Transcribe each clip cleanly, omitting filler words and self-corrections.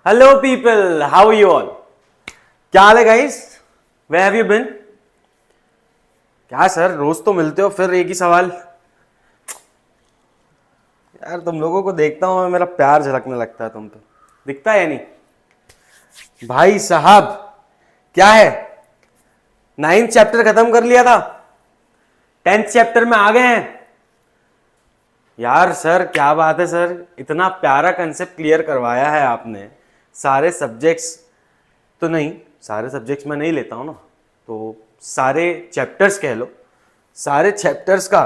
Hello people, how you all? क्या हाल है guys? Where have you been? क्या सर, रोज तो मिलते हो फिर एक ही सवाल। यार तुम लोगों को देखता हूं मैं, मेरा प्यार झलकने लगता है तुम पे। दिखता है या नहीं भाई साहब? क्या है, 9th चैप्टर खत्म कर लिया था, 10th चैप्टर में आ गए हैं। यार सर क्या बात है सर, इतना प्यारा कंसेप्ट क्लियर करवाया है आपने। सारे सब्जेक्ट्स तो नहीं, सारे सब्जेक्ट्स मैं नहीं लेता हूं ना, तो सारे चैप्टर्स कह लो, सारे चैप्टर्स का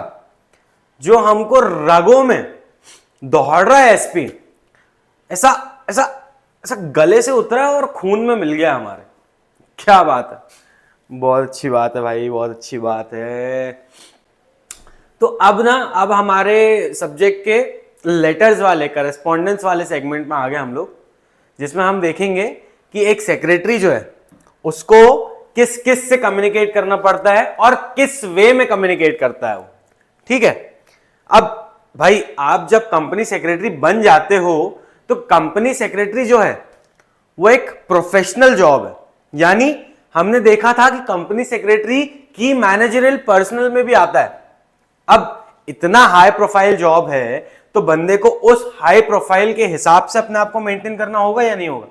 जो हमको रगों में दौड़ रहा है एसपी, ऐसा ऐसा ऐसा गले से उतरा और खून में मिल गया हमारे। क्या बात है, बहुत अच्छी बात है भाई, बहुत अच्छी बात है। तो अब हमारे सब्जेक्ट के लेटर्स वाले, करस्पॉन्डेंस वाले सेगमेंट में आ गए हम लोग, जिसमें हम देखेंगे कि एक सेक्रेटरी जो है उसको किस किस से कम्युनिकेट करना पड़ता है और किस वे में कम्युनिकेट करता है वो। ठीक है, अब भाई आप जब कंपनी सेक्रेटरी बन जाते हो तो कंपनी सेक्रेटरी जो है वो एक प्रोफेशनल जॉब है। यानी हमने देखा था कि कंपनी सेक्रेटरी की मैनेजरियल पर्सनल में भी आता है। अब इतना हाई प्रोफाइल जॉब है तो बंदे को उस हाई प्रोफाइल के हिसाब से अपने आप को मेंटेन करना होगा या नहीं होगा?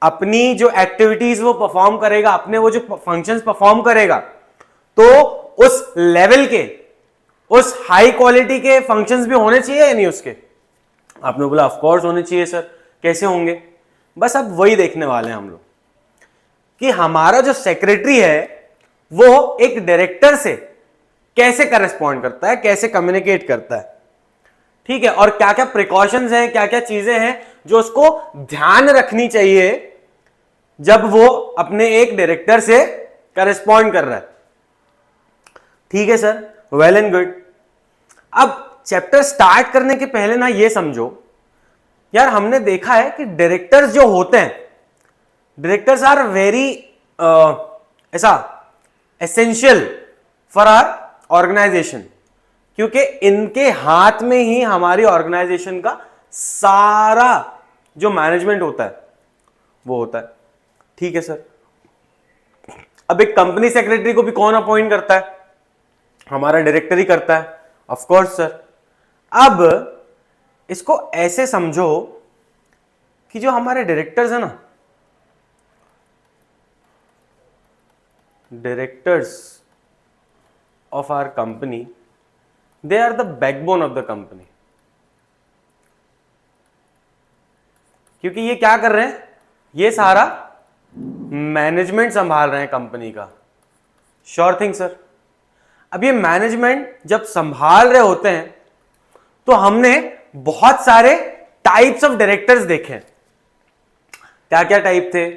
अपनी जो एक्टिविटीज वो परफॉर्म करेगा, अपने वो जो फंक्शंस परफॉर्म करेगा, तो उस लेवल के, उस हाई क्वालिटी के फंक्शंस भी होने चाहिए या नहीं उसके? आपने बोला ऑफ कोर्स होने चाहिए सर, कैसे होंगे? बस अब वही देखने वाले हैं हम लोग कि हमारा जो सेक्रेटरी है वो एक डायरेक्टर से कैसे करस्पॉन्ड करता है, कैसे कम्युनिकेट करता है। ठीक है, और क्या क्या प्रिकॉशंस हैं, क्या क्या चीजें हैं जो उसको ध्यान रखनी चाहिए जब वो अपने एक डायरेक्टर से करस्पॉन्ड कर रहा है। ठीक है सर, वेल एंड गुड। अब चैप्टर स्टार्ट करने के पहले ना ये समझो यार, हमने देखा है कि डायरेक्टर्स जो होते हैं, डायरेक्टर्स आर वेरी ऐसा एसेंशियल फॉर आवर ऑर्गेनाइजेशन, क्योंकि इनके हाथ में ही हमारी ऑर्गेनाइजेशन का सारा जो मैनेजमेंट होता है वो होता है। ठीक है सर, अब एक कंपनी सेक्रेटरी को भी कौन अपॉइंट करता है? हमारा डायरेक्टर ही करता है, ऑफ कोर्स सर। अब इसको ऐसे समझो कि जो हमारे डायरेक्टर्स है ना, directors of our company, they are the backbone of the company. क्योंकि ये क्या कर रहे हैं, ये सारा मैनेजमेंट संभाल रहे हैं कंपनी का। Sure thing sir. अब ये मैनेजमेंट जब संभाल रहे होते हैं तो हमने बहुत सारे टाइप्स ऑफ डायरेक्टर्स देखे। क्या क्या टाइप थे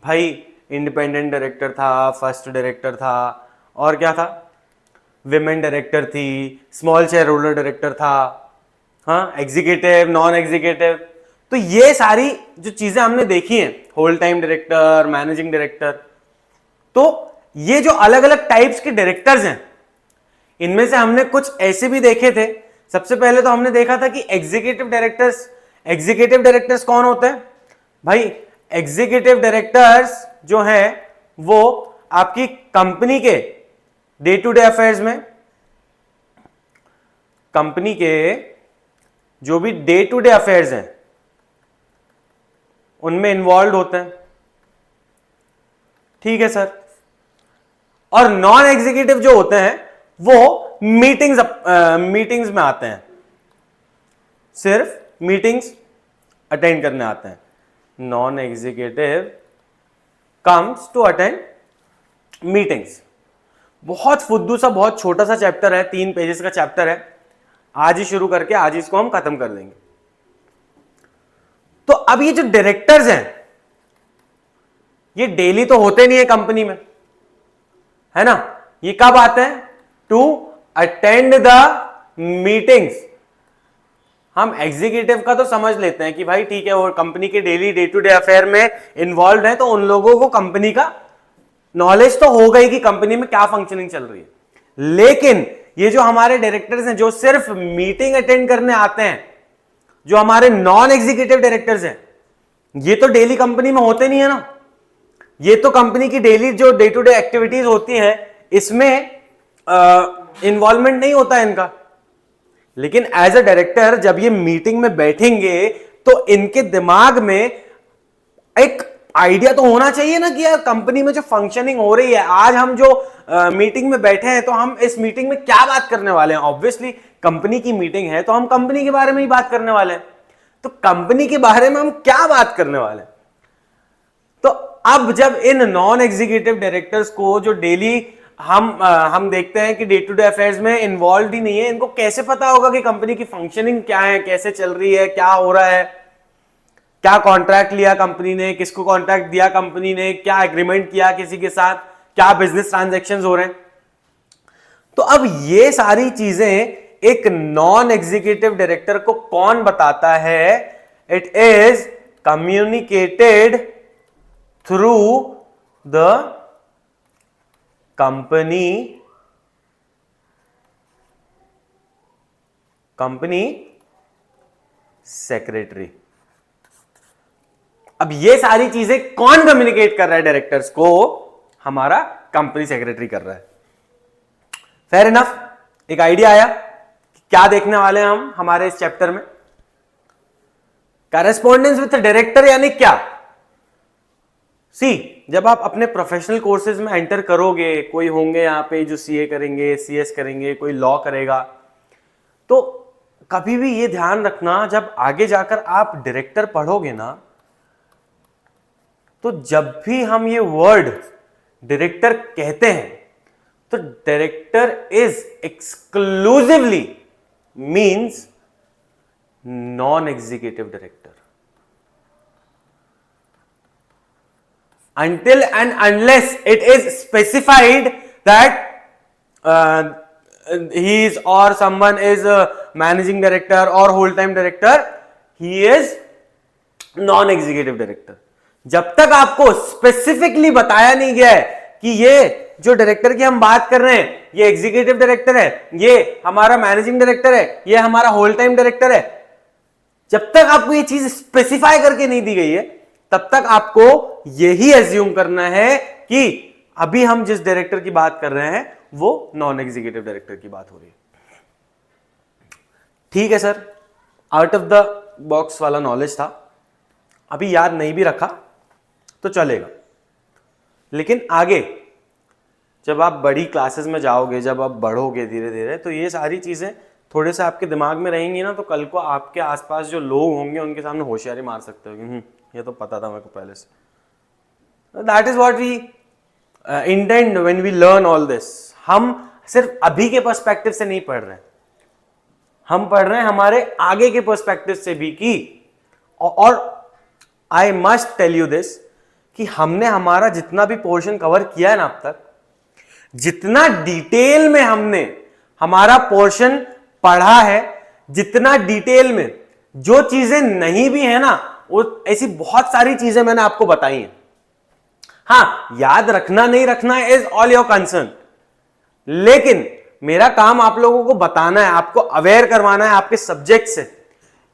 भाई? इंडिपेंडेंट डायरेक्टर था, फर्स्ट डायरेक्टर था, और क्या था? विमेन डायरेक्टर थी, स्मॉल शेयर होल्डर डायरेक्टर था, हाँ, एग्जीक्यूटिव, नॉन एग्जीक्यूटिव। तो ये सारी जो चीजें हमने देखी हैं, whole time director, managing director, तो ये जो अलग अलग टाइप्स के डायरेक्टर्स हैं, इनमें से हमने कुछ ऐसे भी देखे थे। सबसे पहले तो हमने देखा था कि एग्जीक्यूटिव डायरेक्टर्स। एग्जीक्यूटिव डायरेक्टर्स कौन होते हैं भाई? एग्जीक्यूटिव डायरेक्टर्स जो हैं वो आपकी कंपनी के डे टू डे अफेयर्स में, कंपनी के जो भी डे टू डे अफेयर्स हैं उनमें इन्वॉल्व होते हैं। ठीक है सर। और नॉन एग्जीक्यूटिव जो होते हैं वो मीटिंग्स में आते हैं, सिर्फ मीटिंग्स अटेंड करने आते हैं। Non executive comes to attend meetings. बहुत फुद्दू सा, बहुत छोटा सा चैप्टर है, 3 पेजेस का चैप्टर है। आज ही शुरू करके आज ही इसको हम खत्म कर देंगे। तो अब ये जो डायरेक्टर्स हैं ये डेली तो होते नहीं है कंपनी में, है ना? ये कब आते हैं? To attend the meetings. हम एग्जीक्यूटिव का तो समझ लेते हैं कि भाई ठीक है, वो कंपनी के daily day to day affair में इन्वॉल्व है, तो उन लोगों को कंपनी का नॉलेज तो होगा ही कि कंपनी में क्या फंक्शनिंग चल रही है। लेकिन ये जो हमारे डायरेक्टर्स हैं जो सिर्फ मीटिंग अटेंड करने आते हैं, जो हमारे नॉन एग्जीक्यूटिव डायरेक्टर्स हैं, ये तो डेली कंपनी में होते नहीं है ना, ये तो कंपनी की डेली जो डे टू डे एक्टिविटीज होती हैं इसमें इन्वॉल्वमेंट नहीं होता है इनका। लेकिन एज अ डायरेक्टर जब ये मीटिंग में बैठेंगे तो इनके दिमाग में एक आइडिया तो होना चाहिए ना कि यार कंपनी में जो फंक्शनिंग हो रही है, आज हम जो मीटिंग में बैठे हैं तो हम इस मीटिंग में क्या बात करने वाले हैं। ऑब्वियसली कंपनी की मीटिंग है तो हम कंपनी के बारे में ही बात करने वाले हैं, तो कंपनी के बारे में हम क्या बात करने वाले हैं। तो अब जब इन नॉन एग्जीक्यूटिव डायरेक्टर्स को जो डेली हम देखते हैं कि डे टू डे अफेयर्स में इन्वॉल्व ही नहीं है, इनको कैसे पता होगा कि कंपनी की फंक्शनिंग क्या है, कैसे चल रही है, क्या हो रहा है, क्या कॉन्ट्रैक्ट लिया कंपनी ने, किसको कॉन्ट्रैक्ट दिया कंपनी ने, क्या एग्रीमेंट किया किसी के साथ, क्या बिजनेस ट्रांजैक्शंस हो रहे हैं। तो अब ये सारी चीजें एक नॉन एग्जीक्यूटिव डायरेक्टर को कौन बताता है? It is communicated through the company secretary. अब ये सारी चीजें कौन कम्युनिकेट कर रहा है डायरेक्टर्स को? हमारा कंपनी सेक्रेटरी कर रहा है। फेयर इनफ, एक आइडिया आया कि क्या देखने वाले हैं हम हमारे इस चैप्टर में। करेस्पॉन्डेंस विद डायरेक्टर यानी क्या? सी, जब आप अपने प्रोफेशनल कोर्सेज में एंटर करोगे, कोई होंगे यहां पे जो सीए करेंगे, सीएस करेंगे, कोई लॉ करेगा, तो कभी भी ये ध्यान रखना जब आगे जाकर आप डायरेक्टर पढ़ोगे ना, तो जब भी हम ये वर्ड डायरेक्टर कहते हैं तो director is exclusively means non executive director. until and unless it is specified that he is or someone is a managing director or whole time director, he is non executive director। जब तक आपको specifically बताया नहीं गया है कि ये जो डायरेक्टर की हम बात कर रहे हैं ये एग्जीक्यूटिव डायरेक्टर है, ये हमारा मैनेजिंग डायरेक्टर है, ये हमारा होल टाइम डायरेक्टर है, जब तक आपको ये चीज स्पेसिफाई करके नहीं दी गई है तब तक आपको यही एज्यूम करना है कि अभी हम जिस डायरेक्टर की बात कर रहे हैं वो नॉन एग्जीक्यूटिव डायरेक्टर की बात हो रही है। ठीक है sir, out of the box वाला नॉलेज था, अभी याद नहीं भी रखा तो चलेगा, लेकिन आगे जब आप बड़ी क्लासेस में जाओगे, जब आप बढ़ोगे धीरे धीरे, तो ये सारी चीजें थोड़े से आपके दिमाग में रहेंगी ना, तो कल को आपके आसपास जो लोग होंगे उनके सामने होशियारी मार सकते हो, ये तो पता था मेरे को पहले से। That is what we intend when we learn all this. हम सिर्फ अभी के पर्सपेक्टिव से नहीं पढ़ रहे हैं, हम पढ़ रहे हैं हमारे आगे के पर्सपेक्टिव से भी कि, और I must tell you this कि हमने हमारा जितना भी पोर्शन कवर किया है ना अब तक, जितना डिटेल में हमने हमारा पोर्शन पढ़ा है, जितना डिटेल में जो चीजें नहीं भी है ना, वो ऐसी बहुत सारी चीजें मैंने आपको बताई हैं। हां, याद रखना नहीं रखना इज ऑल योर कंसर्न, लेकिन मेरा काम आप लोगों को बताना है, आपको अवेयर करवाना है आपके सब्जेक्ट से।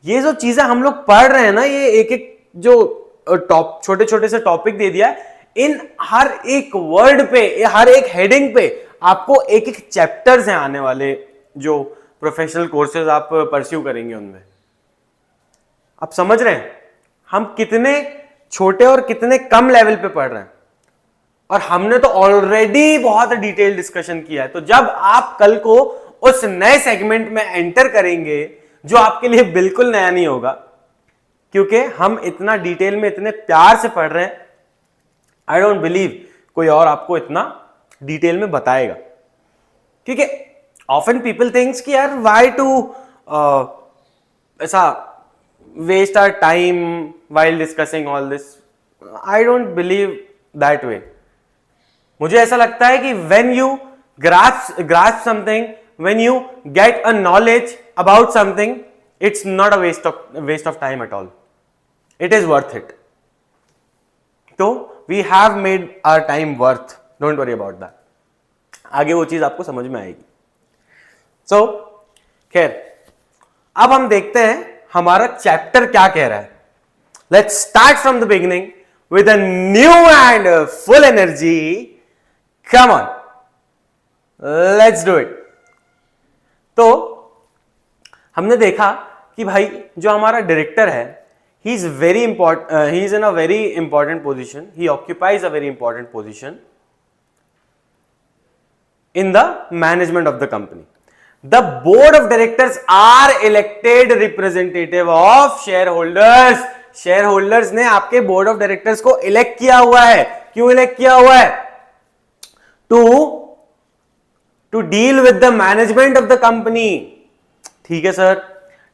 ये जो चीजें हम लोग पढ़ रहे हैं ना, ये एक एक जो छोटे छोटे से टॉपिक दे दिया है, इन हर एक वर्ड पे, हर एक हेडिंग पे आपको एक एक चैप्टर्स हैं आने वाले, जो प्रोफेशनल कोर्सेज आप परस्यू करेंगे उनमें। आप समझ रहे हैं हम कितने छोटे और कितने कम लेवल पे पढ़ रहे हैं, और हमने तो ऑलरेडी बहुत डिटेल डिस्कशन किया है। तो जब आप कल को उस नए सेगमेंट में एंटर करेंगे जो आपके लिए बिल्कुल नया नहीं होगा, क्योंकि हम इतना डिटेल में इतने प्यार से पढ़ रहे हैं, आई डोंट बिलीव कोई और आपको इतना डिटेल में बताएगा। क्योंकि ऑफन पीपल थिंक्स कि यार व्हाई टू ऐसा waste our time while discussing all this. I don't believe that way. मुझे ऐसा लगता है कि when you grasp something, when you get a knowledge about something, it's not a waste of time at all. It is worth it. So we have made our time worth. Don't worry about that. आगे वो चीज आपको समझ में आएगी। So खैर, अब हम देखते हैं हमारा चैप्टर क्या कह रहा है। Let's start from the beginning with a new and full energy. Come on, let's do it. तो हमने देखा कि भाई जो हमारा डायरेक्टर है, he is very important, he is in a very important position, he occupies a very important position in the management of the company. The board of directors are elected representative of shareholders. shareholders ने आपके board of directors को elect किया हुआ है. क्यों elect किया हुआ है? to deal with the management of the company. ठीक है sir.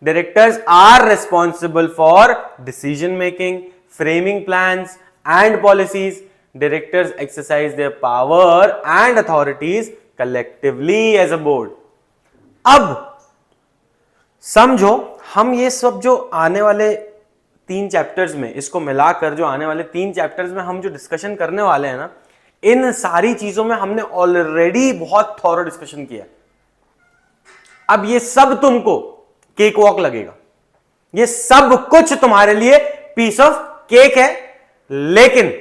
Directors are responsible for decision making, framing plans and policies. Directors exercise their power and authorities collectively as a board. अब समझो, हम ये सब जो आने वाले 3 चैप्टर्स में, इसको मिलाकर जो आने वाले 3 चैप्टर्स में हम जो डिस्कशन करने वाले हैं ना, इन सारी चीजों में हमने ऑलरेडी बहुत थॉरो डिस्कशन किया. अब ये सब तुमको केक वॉक लगेगा. ये सब कुछ तुम्हारे लिए पीस ऑफ केक है, लेकिन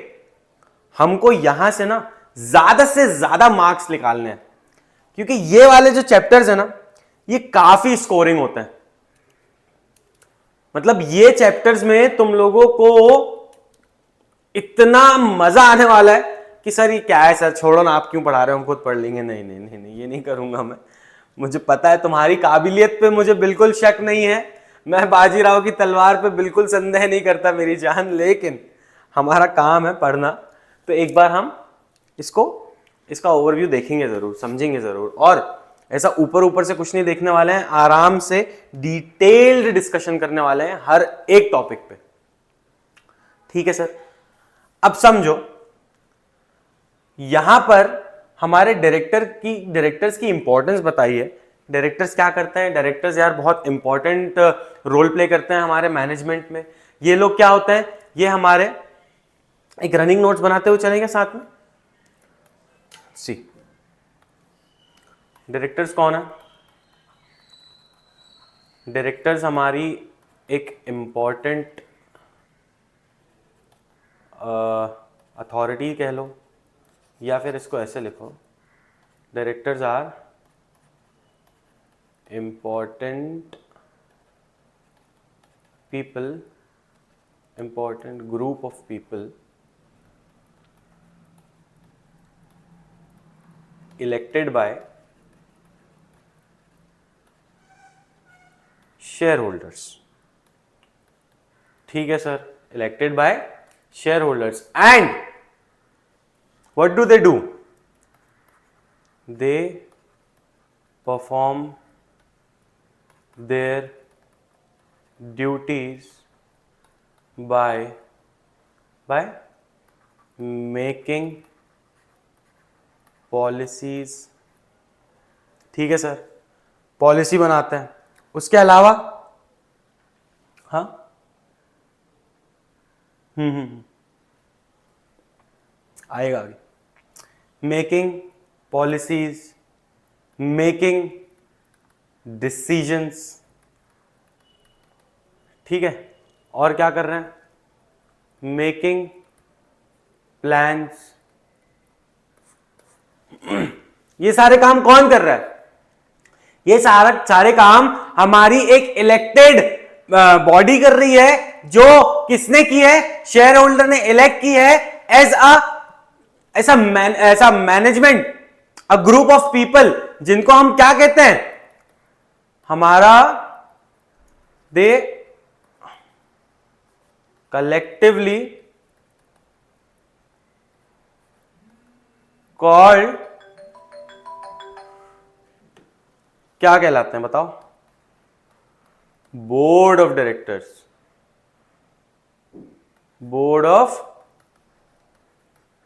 हमको यहां से ना ज्यादा से ज्यादा मार्क्स निकालने हैं, क्योंकि ये वाले जो चैप्टर्स है ना, ये काफी स्कोरिंग होते हैं. मतलब ये चैप्टर्स में तुम लोगों को इतना मजा आने वाला है कि सर ये क्या है सर, छोड़ो ना, आप क्यों पढ़ा रहे हो, हम खुद पढ़ लेंगे. नहीं नहीं नहीं नहीं, ये नहीं करूंगा मैं. मुझे पता है तुम्हारी काबिलियत पे मुझे बिल्कुल शक नहीं है. मैं बाजीराव की तलवार पे बिल्कुल संदेह नहीं करता मेरी जान, लेकिन हमारा काम है पढ़ना. तो एक बार हम इसका ओवरव्यू देखेंगे जरूर, समझेंगे जरूर, और ऐसा ऊपर ऊपर से कुछ नहीं देखने वाले हैं. आराम से डिटेल्ड डिस्कशन करने वाले हैं हर एक टॉपिक पे. ठीक है सर. अब समझो, यहां पर हमारे डायरेक्टर्स की इंपॉर्टेंस बताई है. डायरेक्टर्स क्या करते हैं? डायरेक्टर्स यार बहुत इंपॉर्टेंट रोल प्ले करते हैं हमारे मैनेजमेंट में. ये लोग क्या होते हैं? ये हमारे एक रनिंग नोट्स बनाते हुए चलेंगे साथ में. सी डायरेक्टर्स कौन है? डायरेक्टर्स हमारी एक इंपॉर्टेंट अथॉरिटी कह लो, या फिर इसको ऐसे लिखो, directors are important people, important group of people elected by shareholders. ठीक है sir. Elected by shareholders. And what do they do? They perform their duties by making policies. ठीक है सर. पॉलिसी बनाते हैं. उसके अलावा हाँ आएगा आगे. Making policies, making decisions. ठीक है. और क्या कर रहे हैं? Making plans. ये सारे काम कौन कर रहा है? ये सारे काम हमारी एक इलेक्टेड बॉडी कर रही है. जो किसने की है? शेयर होल्डर ने इलेक्ट की है एज ऐसा management, a group of people, जिनको हम क्या कहते हैं? हमारा दे कलेक्टिवली कॉल्ड, क्या कहलाते हैं बताओ? Board of directors. Board of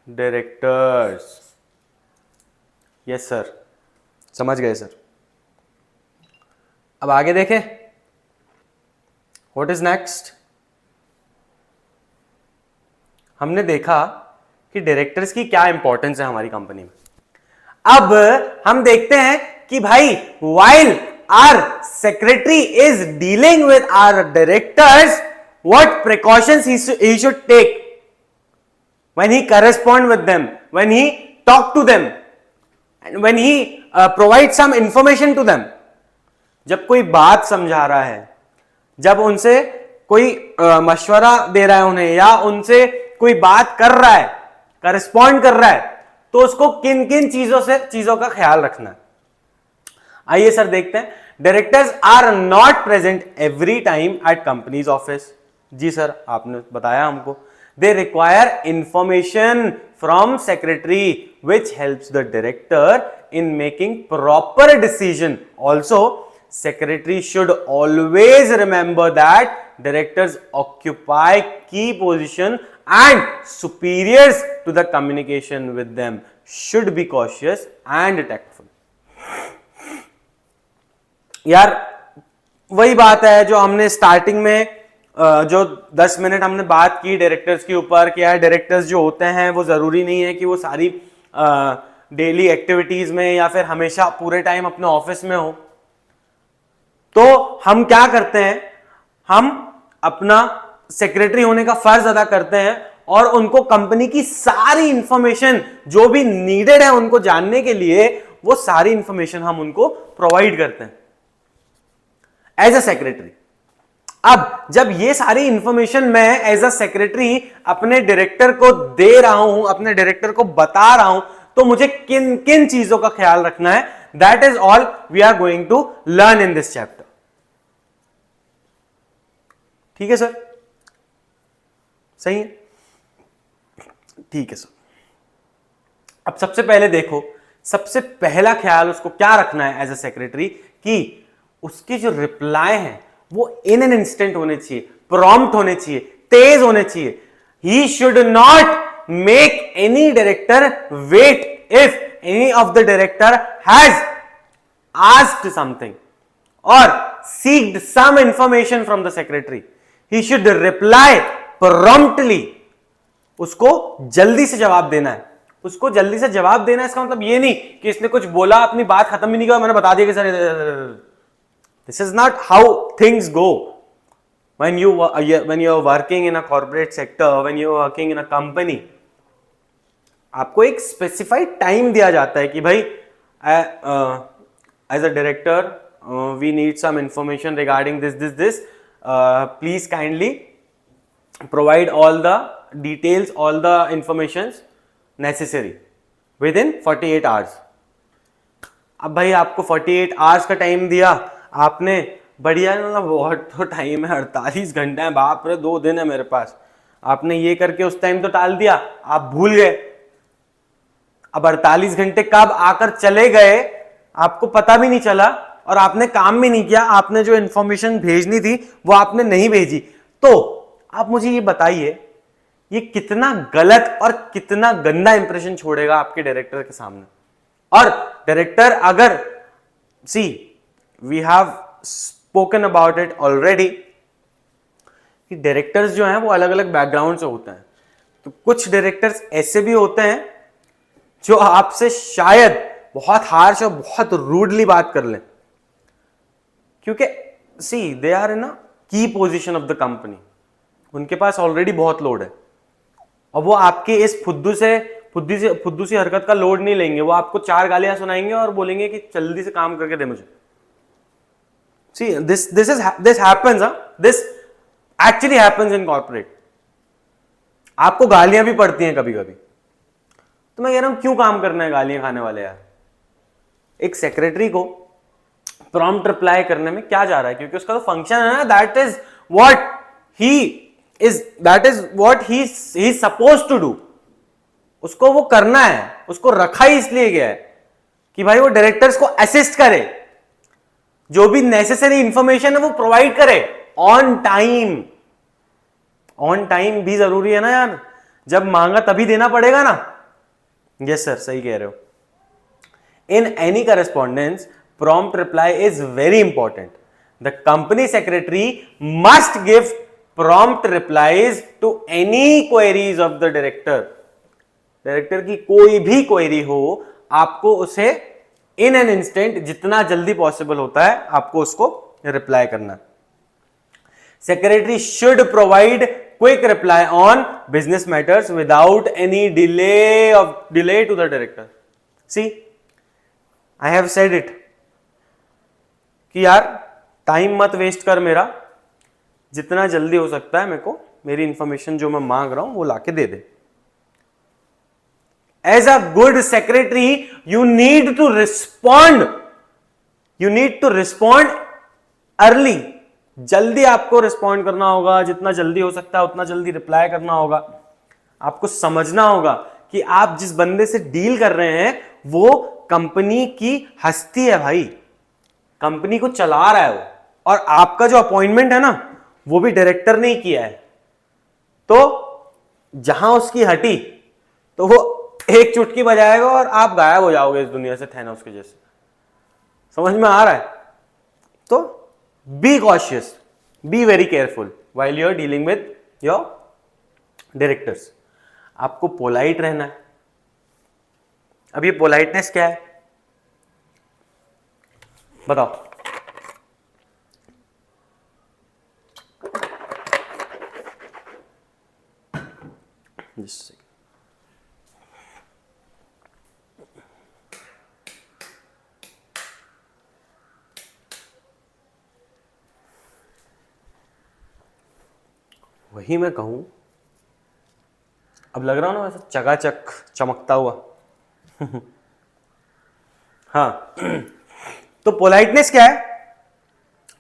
directors. Yes sir, समझ गए सर. अब आगे देखें. What is next? हमने देखा कि डायरेक्टर्स की क्या इंपॉर्टेंस है हमारी कंपनी में. अब हम देखते हैं कि भाई while our secretary is dealing with our directors, what precautions he should take when he correspond with them, when he talk to them, and when he provide some information to them. जब कोई बात समझा रहा है, जब उनसे कोई मशवरा दे रहा है उन्हें, या उनसे कोई बात कर रहा है, करस्पॉन्ड कर रहा है, तो उसको किन किन चीजों का ख्याल रखना है. आइए सर देखते हैं. Directors are not present every time at companies office. जी सर, आपने बताया हमको. They require information from secretary which helps the director in making proper decision. Also secretary should always remember that directors occupy key position and superiors to the communication with them should be cautious and tactful. यार वही बात है जो हमने starting में जो 10 minute हमने बात की डायरेक्टर्स के ऊपर. क्या डायरेक्टर्स जो होते हैं वो जरूरी नहीं है कि वो सारी डेली एक्टिविटीज में या फिर हमेशा पूरे टाइम अपने ऑफिस में हो. तो हम क्या करते हैं, हम अपना सेक्रेटरी होने का फर्ज अदा करते हैं और उनको कंपनी की सारी इंफॉर्मेशन जो भी नीडेड है उनको जानने के लिए, वो सारी इंफॉर्मेशन हम उनको प्रोवाइड करते हैं एज अ सेक्रेटरी. अब जब ये सारी इंफॉर्मेशन मैं एज अ सेक्रेटरी अपने डायरेक्टर को दे रहा हूं, अपने डायरेक्टर को बता रहा हूं, तो मुझे किन किन चीजों का ख्याल रखना है, that is all we are going to learn in this chapter. ठीक है सर, सही है, ठीक है सर. अब सबसे पहले देखो, सबसे पहला ख्याल उसको क्या रखना है एज अ सेक्रेटरी, कि उसकी जो रिप्लाई है वो इन एन इंस्टेंट होने चाहिए, प्रॉम्प्ट होने चाहिए, तेज होने चाहिए. He should not make any director wait if any of the director has asked something और seeked some information from the secretary. He should reply promptly. उसको जल्दी से जवाब देना है, उसको जल्दी से जवाब देना है. इसका मतलब ये नहीं कि इसने कुछ बोला, अपनी बात खत्म भी नहीं किया, मैंने बता दिया कि sir. This is not how things go when you are working in a corporate sector, when you are working in a company. आपको एक स्पेसिफाइड टाइम दिया जाता है कि भाई as a director we need some information regarding this. Please kindly provide all the details, all the informations necessary within 48 hours. अब भाई आपको 48 hours का टाइम दिया आपने, बढ़िया, मतलब बहुत तो टाइम है, 48 घंटे हैं, बाप रे 2 दिन है मेरे पास. आपने ये करके उस टाइम तो टाल दिया, आप भूल गए. अब 48 घंटे कब आकर चले गए आपको पता भी नहीं चला, और आपने काम भी नहीं किया. आपने जो इंफॉर्मेशन भेजनी थी वो आपने नहीं भेजी. तो आप मुझे ये बताइए, ये कितना गलत और कितना गंदा इंप्रेशन छोड़ेगा आपके डायरेक्टर के सामने. और डायरेक्टर अगर, see we have spoken about it already, कि डायरेक्टर्स जो हैं वो अलग अलग बैकग्राउंड से होते हैं. तो कुछ डायरेक्टर्स ऐसे भी होते हैं जो आपसे शायद बहुत हार्श और बहुत रूडली बात कर लें, क्योंकि सी दे आर इन अ की पोजीशन ऑफ द कंपनी. उनके पास ऑलरेडी बहुत लोड है, और वो आपके इस फुद्दू सी हरकत का लोड नहीं लेंगे. वो आपको 4 गालियां सुनाएंगे और बोलेंगे कि जल्दी से काम करके दे मुझे. See this happens, this actually happens in corporate. आपको गालियां भी पड़ती हैं कभी कभी. तो मैं कह रहा हूं क्यों काम करना है गालियां खाने वाले यार. एक सेक्रेटरी को प्रॉम्प्ट रिप्लाई करने में क्या जा रहा है, क्योंकि उसका तो फंक्शन है ना, that is what he is supposed to do. उसको वो करना है, उसको रखा ही इसलिए गया है कि भाई वो डायरेक्टर्स को असिस्ट करे, जो भी नेसेसरी इंफॉर्मेशन है वो प्रोवाइड करे ऑन टाइम. ऑन टाइम भी जरूरी है ना यार, जब मांगा तभी देना पड़ेगा ना. यस सर, सही कह रहे हो. In any correspondence, prompt reply is very important. The company secretary must give prompt replies to any queries of the director. Director की कोई भी क्वेरी हो, आपको उसे इन एन इंस्टेंट, जितना जल्दी पॉसिबल होता है, आपको उसको रिप्लाई करना. Secretary should provide quick reply on business matters without any delay to the director. See, I have said it कि यार टाइम मत वेस्ट कर मेरा, जितना जल्दी हो सकता है मेरे को मेरी इंफॉर्मेशन जो मैं मांग रहा हूं वो लाके दे दे. As a good secretary, you need to respond. You need to respond early. जल्दी आपको रिस्पॉन्ड करना होगा, जितना जल्दी हो सकता है उतना जल्दी रिप्लाई करना होगा. आपको समझना होगा कि आप जिस बंदे से डील कर रहे हैं वो कंपनी की हस्ती है भाई, कंपनी को चला रहा है वो, और आपका जो अपॉइंटमेंट है ना वो भी डायरेक्टर ने ही किया है. तो जहां उसकी हटी तो वो एक चुटकी बजाएगा और आप गायब हो जाओगे इस दुनिया से, थैनोस के जैसे. समझ में आ रहा है? तो be cautious, be very careful while you are dealing with your directors. आपको पोलाइट रहना है. अब ये पोलाइटनेस क्या है बताओ? वही मैं कहूं, अब लग रहा हूं ना वैसे चकाचक चमकता हुआ. हाँ, तो पोलाइटनेस क्या है?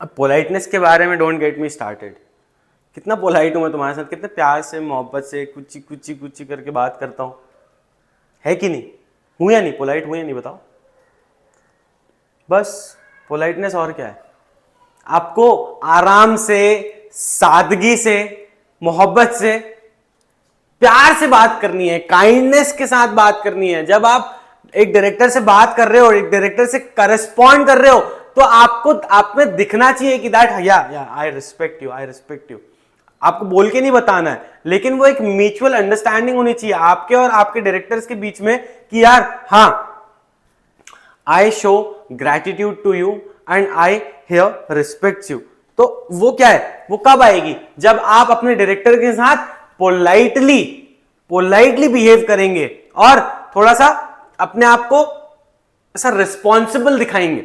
अब पोलाइटनेस के बारे में डोंट गेट मी स्टार्टेड. कितना पोलाइट हूं मैं तुम्हारे साथ, कितने प्यार से मोहब्बत से कुची कुची कुची करके बात करता हूं, है कि नहीं? हूं या नहीं पोलाइट, हूं या नहीं बताओ? बस पोलाइटनेस और क्या है? आपको आराम से, सादगी से, मोहब्बत से, प्यार से बात करनी है, काइंडनेस के साथ बात करनी है. जब आप एक डायरेक्टर से बात कर रहे हो, एक डायरेक्टर से करस्पॉन्ड कर रहे हो, तो आपको आप में दिखना चाहिए कि दैट या I respect you, I respect you. आपको बोल के नहीं बताना है, लेकिन वो एक म्यूचुअल अंडरस्टैंडिंग होनी चाहिए आपके और आपके डायरेक्टर्स के बीच में कि यार हाँ, I show gratitude to you and I hear respects you. तो वो क्या है? वो कब आएगी? जब आप अपने डायरेक्टर के साथ पोलाइटली बिहेव करेंगे और थोड़ा सा अपने आप को ऐसा रिस्पॉन्सिबल दिखाएंगे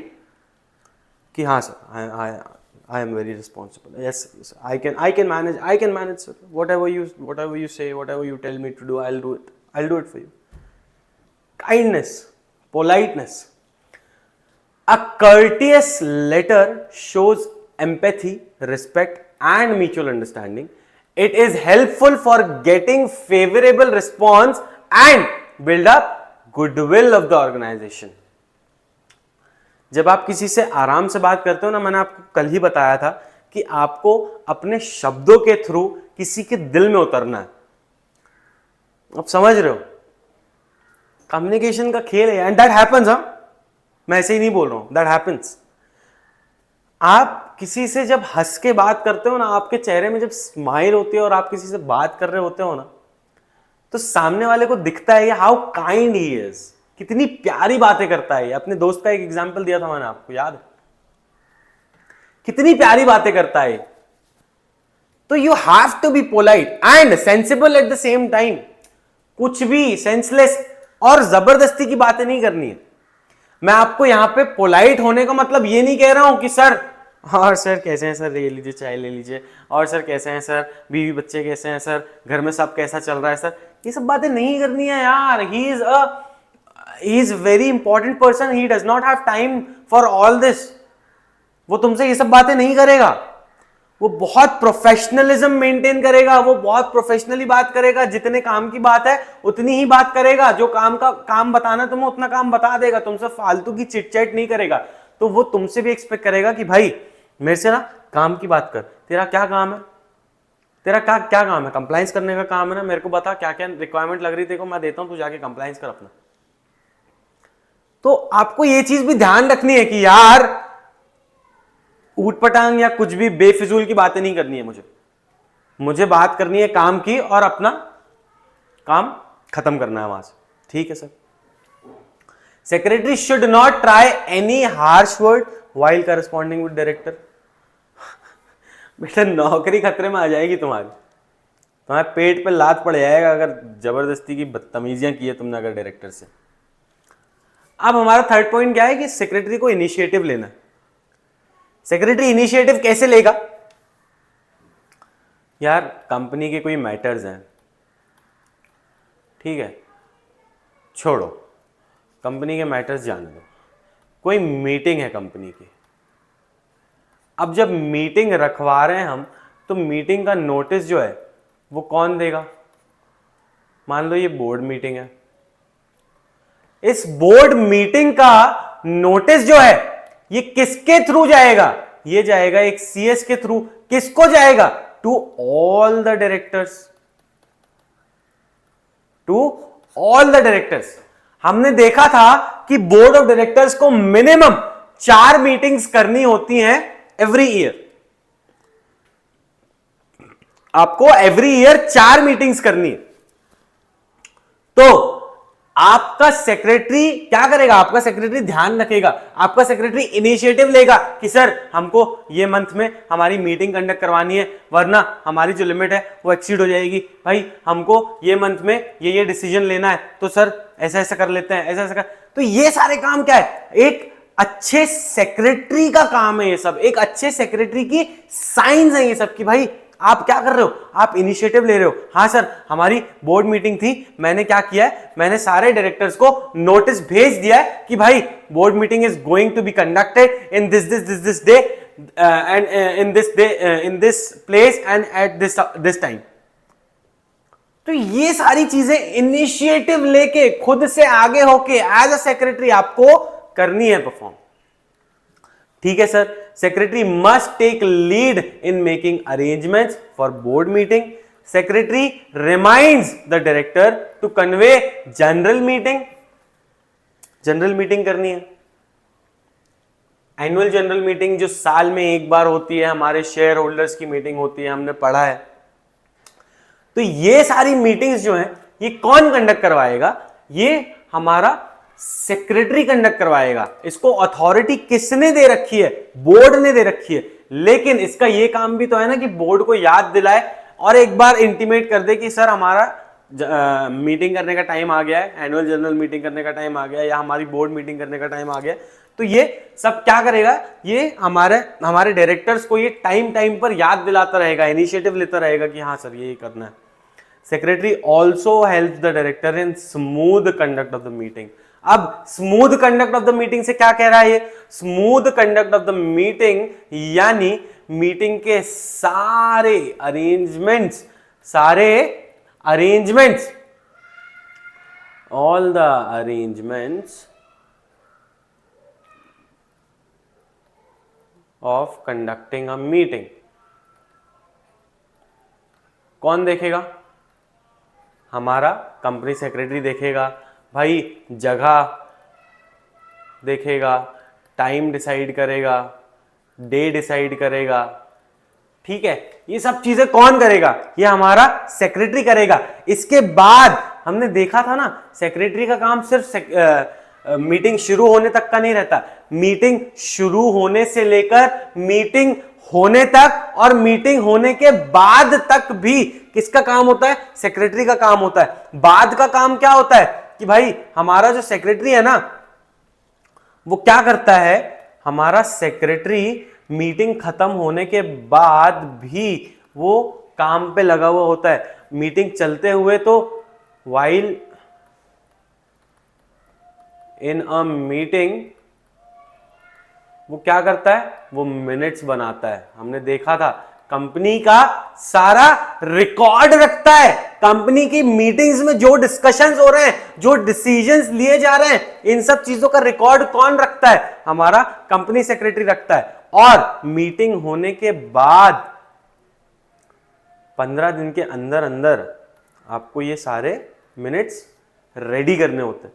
कि हाँ sir, I am very responsible. Yes, I can manage, sir. Whatever you say, whatever you tell me to do, I'll do it. I'll do it for you. Kindness, politeness. A courteous letter shows empathy, respect, and mutual understanding. It is helpful for getting favorable response and build up goodwill of the organization. जब आप किसी से आराम से बात करते हो ना, मैंने आपको कल ही बताया था कि आपको अपने शब्दों के थ्रू किसी के दिल में उतरना है. आप समझ रहे हो? कम्युनिकेशन का खेल है एंड दैट हैपेंस. मैं ऐसे ही नहीं बोल रहा हूं, दैट हैपेंस. आप किसी से जब हंस के बात करते हो ना, आपके चेहरे में जब स्माइल होती है और आप किसी से बात कर रहे होते हो ना, तो सामने वाले को दिखता है हाउ काइंड ही इज, कितनी प्यारी बातें करता है. अपने दोस्त का एक एग्जांपल दिया था मैंने, आपको याद है? कितनी प्यारी बातें करता है. तो you have to be polite and sensible at the same time. कुछ भी सेंसलेस और जबरदस्ती की बातें नहीं करनी है. मैं आपको यहां पे पोलाइट होने का मतलब ये नहीं कह रहा हूं कि सर, और सर कैसे हैं सर, ले लीजिए चाय ले लीजिए, और सर कैसे हैं सर, बीवी बच्चे कैसे हैं सर, घर में सब कैसा चल रहा है सर. ये सब बातें नहीं करनी है यार. he is very important person, he does not have time for all this. वो तुमसे ये सब बातें नहीं करेगा. वो बहुत प्रोफेशनलिज्म मेंटेन करेगा, वो बहुत प्रोफेशनली बात करेगा. जितने काम की बात है उतनी ही बात करेगा. जो काम बताना तुम्हें उतना काम बता देगा. तुमसे फालतू की चिटचैट नहीं करेगा. तो वो तुमसे भी एक्सपेक्ट करेगा कि भाई मेरे से ना काम की बात कर. तेरा क्या काम है? तेरा क्या काम है? कंप्लाइंस करने का काम है ना. मेरे को बता क्या क्या रिक्वायरमेंट लग रही है, देखो मैं देता हूं, तू जाके कंप्लाइंस कर अपना. तो आपको ये चीज भी ध्यान रखनी है कि यार ऊटपटांग या कुछ भी बेफिजूल की बातें नहीं करनी है. मुझे बात करनी है काम की और अपना काम खत्म करना है वहां से. ठीक है sir. Secretary should not try any harsh word while corresponding with director. बेटा नौकरी खतरे में आ जाएगी तुम्हारी, तुम्हारे पेट पे लात पड़ जाएगा अगर जबरदस्ती की बदतमीजियां की है तुमने अगर डायरेक्टर से। अब हमारा थर्ड पॉइंट क्या है कि सेक्रेटरी को इनिशिएटिव लेना। सेक्रेटरी इनिशिएटिव कैसे लेगा? यार कंपनी के कोई मैटर्स हैं, ठीक है, छोड़ो, कंपनी के मैटर्स जान लो, कोई मीटिंग है कंपनी की। अब जब मीटिंग रखवा रहे हैं हम, तो मीटिंग का नोटिस जो है वो कौन देगा? मान लो ये बोर्ड मीटिंग है, इस बोर्ड मीटिंग का नोटिस जो है ये किसके थ्रू जाएगा? ये जाएगा एक सीएस के थ्रू। किसको जाएगा? To all the directors, to all the directors. हमने देखा था कि बोर्ड ऑफ डायरेक्टर्स को मिनिमम 4 मीटिंग्स करनी होती हैं एवरी ईयर। आपको एवरी ईयर 4 मीटिंग्स करनी है। तो आपका सेक्रेटरी क्या करेगा? आपका सेक्रेटरी ध्यान रखेगा, आपका सेक्रेटरी इनिशिएटिव लेगा कि सर हमको ये मंथ में हमारी मीटिंग कंडक्ट करवानी है, वरना हमारी जो लिमिट है वो एक्सीड हो जाएगी। भाई हमको ये मंथ में ये डिसीजन लेना है, तो सर ऐसा ऐसा कर लेते हैं, ऐसा ऐसा कर। तो ये सारे काम क्या है? एक अच्छे सेक्रेटरी का काम है ये सब, एक अच्छे सेक्रेटरी की साइंस है ये सब कि भाई आप क्या कर रहे हो? आप इनिशिएटिव ले रहे हो। हाँ सर, हमारी बोर्ड मीटिंग थी, मैंने क्या किया है, मैंने सारे डायरेक्टर्स को नोटिस भेज दिया है कि भाई board meeting is going to be conducted in this day and in this place and at this time. तो ये सारी चीजें इनिशिएटिव लेके खुद से आगे होके एज अ सेक्रेटरी आपको करनी है परफॉर्म। ठीक है sir, secretary must take lead in making arrangements for board meeting. Secretary reminds the director to convene general meeting. General meeting करनी है, एनुअल जनरल मीटिंग जो साल में एक बार होती है, हमारे शेयर होल्डर्स की मीटिंग होती है, हमने पढ़ा है। तो ये सारी मीटिंग्स जो हैं ये कौन कंडक्ट करवाएगा? ये हमारा सेक्रेटरी कंडक्ट करवाएगा। इसको अथॉरिटी किसने दे रखी है? बोर्ड ने दे रखी है। लेकिन इसका ये काम भी तो है ना कि बोर्ड को याद दिलाए और एक बार इंटीमेट कर दे कि सर हमारा मीटिंग करने का टाइम आ गया है, एनुअल जनरल मीटिंग करने का टाइम आ गया है, या हमारी बोर्ड मीटिंग करने का टाइम आ गया। तो ये सब क्या करेगा? ये हमारे डायरेक्टर्स को ये टाइम टाइम पर याद दिलाता रहेगा, इनिशिएटिव लेता रहेगा कि हाँ सर ये करना है। Secretary also help the director in smooth conduct of the meeting. अब smooth conduct of the meeting से क्या कह रहा है ये? Smooth conduct of the meeting यानी मीटिंग के सारे arrangements all the arrangements of conducting a meeting कौन देखेगा? हमारा कंपनी सेक्रेटरी देखेगा। भाई जगह देखेगा, टाइम डिसाइड करेगा, डे डिसाइड करेगा, ठीक है, ये सब चीजें कौन करेगा? ये हमारा सेक्रेटरी करेगा। इसके बाद हमने देखा था ना, सेक्रेटरी का काम सिर्फ मीटिंग शुरू होने तक का नहीं रहता। मीटिंग शुरू होने से लेकर मीटिंग होने तक और मीटिंग होने के बाद तक भी किसका काम होता है? सेक्रेटरी का काम होता है। बाद का काम क्या होता है कि भाई हमारा जो सेक्रेटरी है ना वो क्या करता है? हमारा सेक्रेटरी मीटिंग खत्म होने के बाद भी वो काम पे लगा हुआ होता है। मीटिंग चलते हुए तो वाइल इन अ मीटिंग वो क्या करता है? वो मिनट्स बनाता है। हमने देखा था कंपनी का सारा रिकॉर्ड रखता है। कंपनी की मीटिंग्स में जो डिस्कशंस हो रहे हैं, जो डिसीजंस लिए जा रहे हैं, इन सब चीजों का रिकॉर्ड कौन रखता है? हमारा कंपनी सेक्रेटरी रखता है। और मीटिंग होने के बाद 15 दिन के अंदर अंदर आपको ये सारे मिनट्स रेडी करने होते हैं।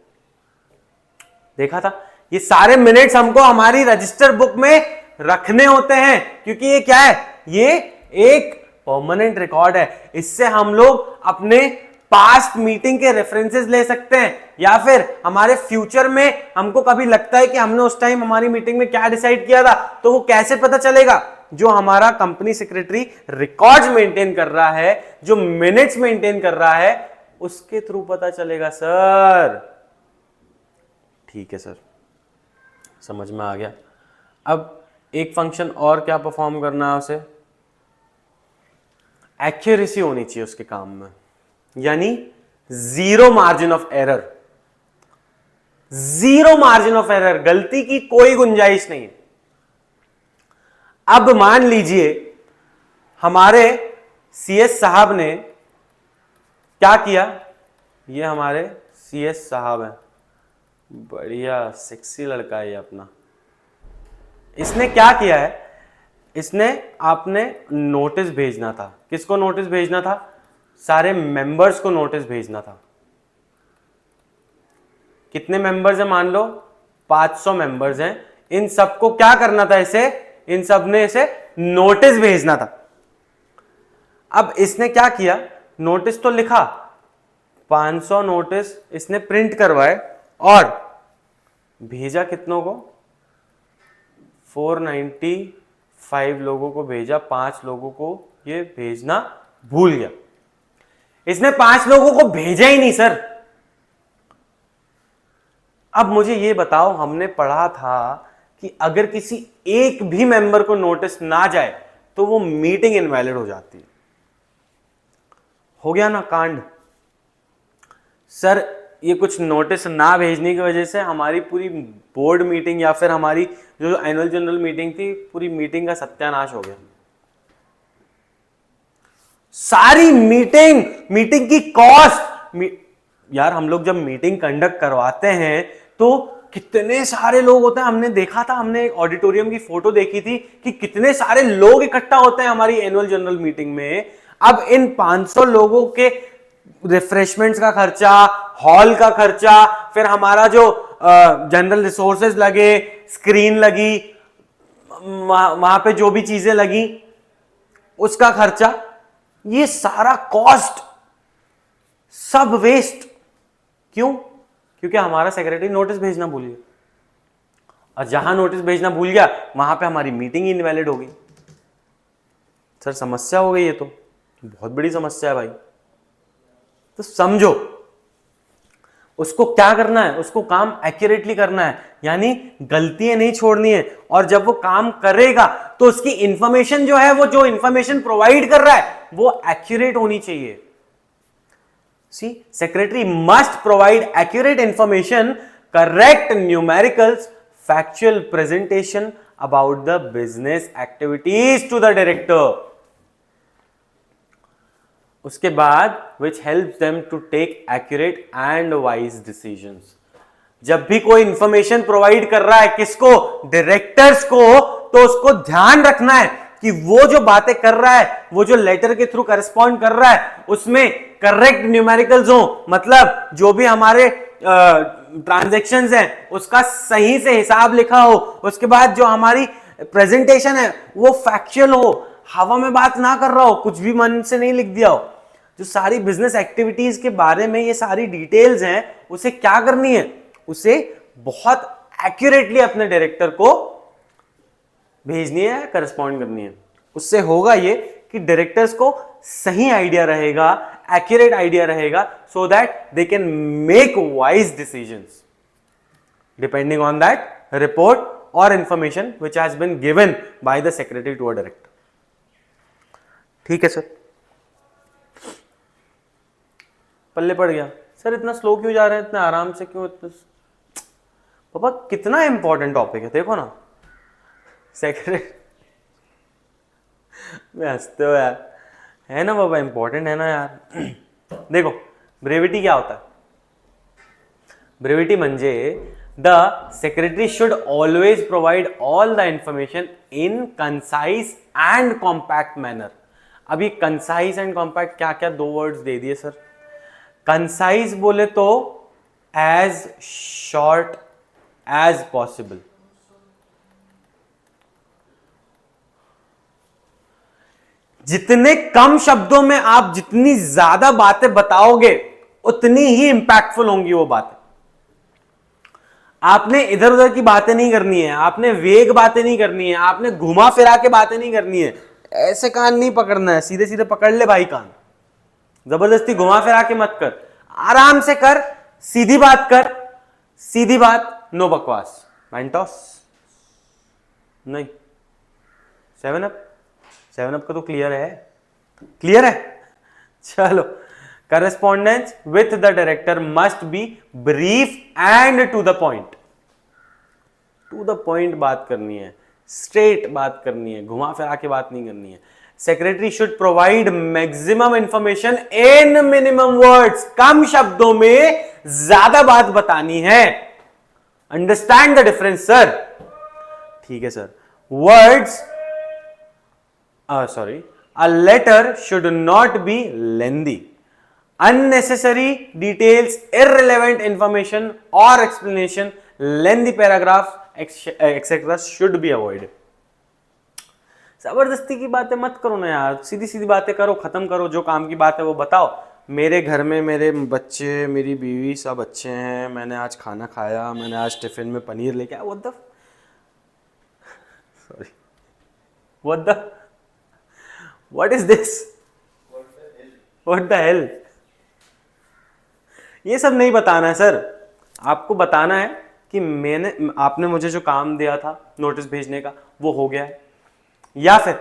देखा था, ये सारे मिनट्स हमको हमारी रजिस्टर बुक में रखने होते हैं, क्योंकि ये क्या है? ये एक परमानेंट रिकॉर्ड है। इससे हम लोग अपने पास्ट मीटिंग के रेफरेंसेस ले सकते हैं, या फिर हमारे फ्यूचर में हमको कभी लगता है कि हमने उस टाइम हमारी मीटिंग में क्या डिसाइड किया था, तो वो कैसे पता चलेगा? जो हमारा कंपनी सेक्रेटरी रिकॉर्ड्स मेंटेन कर रहा है, जो मिनट्स मेंटेन कर रहा है, उसके थ्रू पता चलेगा सर। ठीक है सर, समझ में आ गया। अब एक फंक्शन और क्या परफॉर्म करना है उसे, एक्यूरेसी होनी चाहिए उसके काम में, यानी zero margin of error. Zero margin of error, गलती की कोई गुंजाइश नहीं है। अब मान लीजिए हमारे सीएस साहब ने क्या किया, ये हमारे सीएस साहब हैं, बढ़िया सेक्सी लड़का है ये अपना। इसने क्या किया है, इसने आपने नोटिस भेजना था। किसको नोटिस भेजना था? सारे मेंबर्स को नोटिस भेजना था। कितने मेंबर्स हैं? मान लो 500 मेंबर्स हैं। इन सबको क्या करना था? इसे, इन सब ने इसे नोटिस भेजना था। अब इसने क्या किया, नोटिस तो लिखा, 500 नोटिस इसने प्रिंट करवाए और भेजा कितनों को? 495 लोगों को भेजा। 5 लोगों को ये भेजना भूल गया। इसने 5 लोगों को भेजा ही नहीं सर। अब मुझे ये बताओ, हमने पढ़ा था कि अगर किसी एक भी मेंबर को नोटिस ना जाए तो वो मीटिंग इनवैलिड हो जाती है। हो गया ना कांड सर। ये कुछ नोटिस ना भेजने की वजह से हमारी पूरी बोर्ड मीटिंग या फिर हमारी जो एनुअल जनरल मीटिंग थी, पूरी मीटिंग का सत्यानाश हो गया। सारी मीटिंग की कॉस्ट, यार हम लोग जब मीटिंग कंडक्ट करवाते हैं तो कितने सारे लोग होते हैं। हमने देखा था, हमने एक ऑडिटोरियम की फोटो देखी थी कि कितने सारे लोग इकट्ठा होते हैं हमारी एनुअल जनरल मीटिंग में। अब इन 500 लोगों के रिफ्रेशमेंट्स का खर्चा, हॉल का खर्चा, फिर हमारा जो जनरल रिसोर्सेज लगे, स्क्रीन लगी, वहां पे जो भी चीजें लगी उसका खर्चा, ये सारा कॉस्ट सब वेस्ट। क्यों? क्योंकि हमारा सेक्रेटरी नोटिस भेजना भूल गया, और जहां नोटिस भेजना भूल गया वहां पे हमारी मीटिंग इनवैलिड हो गई। सर समस्या हो गई, ये तो बहुत बड़ी समस्या है भाई। तो समझो, उसको क्या करना है, उसको काम एक्यूरेटली करना है, यानी गलतियां नहीं छोड़नी है। और जब वो काम करेगा तो उसकी इंफॉर्मेशन जो है, वो जो इंफॉर्मेशन प्रोवाइड कर रहा है वो एक्यूरेट होनी चाहिए। See, secretary must provide accurate information, correct numericals, factual presentation about the business activities to the director. उसके बाद which helps them to take accurate and wise decisions। जब भी कोई इंफॉर्मेशन प्रोवाइड कर रहा है, किसको? डायरेक्टर्स को, तो उसको ध्यान रखना है कि वो जो बातें कर रहा है, वो जो लेटर के थ्रू करस्पॉन्ड कर रहा है, उसमें करेक्ट न्यूमेरिकल्स हो। मतलब जो भी हमारे ट्रांजैक्शंस हैं उसका सही से हिसाब लिखा हो। उसके बाद जो हमारी प्रेजेंटेशन है वो फैक्चुअल हो, हवा में बात ना कर रहा हो, कुछ भी मन से नहीं लिख दिया हो। जो सारी बिजनेस एक्टिविटीज के बारे में ये सारी डिटेल्स हैं, उसे क्या करनी है? उसे बहुत एक्यूरेटली अपने डायरेक्टर को भेजनी है, करस्पॉन्ड करनी है। उससे होगा ये कि डायरेक्टर्स को सही आइडिया रहेगा, एक्यूरेट आइडिया रहेगा, so that they can make wise decisions depending on that report और information which has been given by the secretary to a director. ठीक है सर, पल्ले पड़ गया। सर इतना स्लो क्यों जा रहे हैं, इतना आराम से क्यों? इतना पापा कितना इंपॉर्टेंट टॉपिक है, देखो ना। सेक्रेटरी मैं हंसते हो यार, है ना पापा, इंपॉर्टेंट है ना यार। देखो ब्रेविटी क्या होता है? ब्रेविटी म्हणजे the secretary should always provide all the information in concise and compact manner. अभी कंसाइज एंड कॉम्पैक्ट क्या क्या दो वर्ड्स दे दिए सर। कंसाइज बोले तो एज शॉर्ट एज पॉसिबल। जितने कम शब्दों में आप जितनी ज्यादा बातें बताओगे उतनी ही इंपैक्टफुल होंगी वो बातें। आपने इधर उधर की बातें नहीं करनी है, आपने वेग बातें नहीं करनी है, आपने घुमा फिरा के बातें नहीं करनी है। ऐसे कान नहीं पकड़ना है, सीधे सीधे पकड़ ले भाई कान। जबरदस्ती घुमा फिरा के मत कर, आराम से कर, सीधी बात कर, सीधी बात, नो बकवास। मैंटोस नहीं, 7 अप का तो क्लियर है, क्लियर है। चलो, correspondence with the director must be brief and to the point. To the point बात करनी है, स्ट्रेट बात करनी है, घुमा फिरा के बात नहीं करनी है। Secretary should provide maximum information in minimum words. कम शब्दों में ज्यादा बात बतानी है। Understand the difference sir. ठीक है sir. Words a letter should not be lengthy. Unnecessary details, irrelevant information or explanation, lengthy paragraph, etc. should be avoided. जबरदस्ती की बातें मत करो ना यार, सीधी सीधी बातें करो, खत्म करो। जो काम की बात है वो बताओ। मेरे घर में मेरे बच्चे, मेरी बीवी सब अच्छे हैं, मैंने आज खाना खाया, मैंने आज टिफिन में पनीर लेके आया। What is this? What the hell? ये सब नहीं बताना है सर। आपको बताना है कि आपने मुझे जो काम दिया था नोटिस भेजने का वो हो गया है, या फिर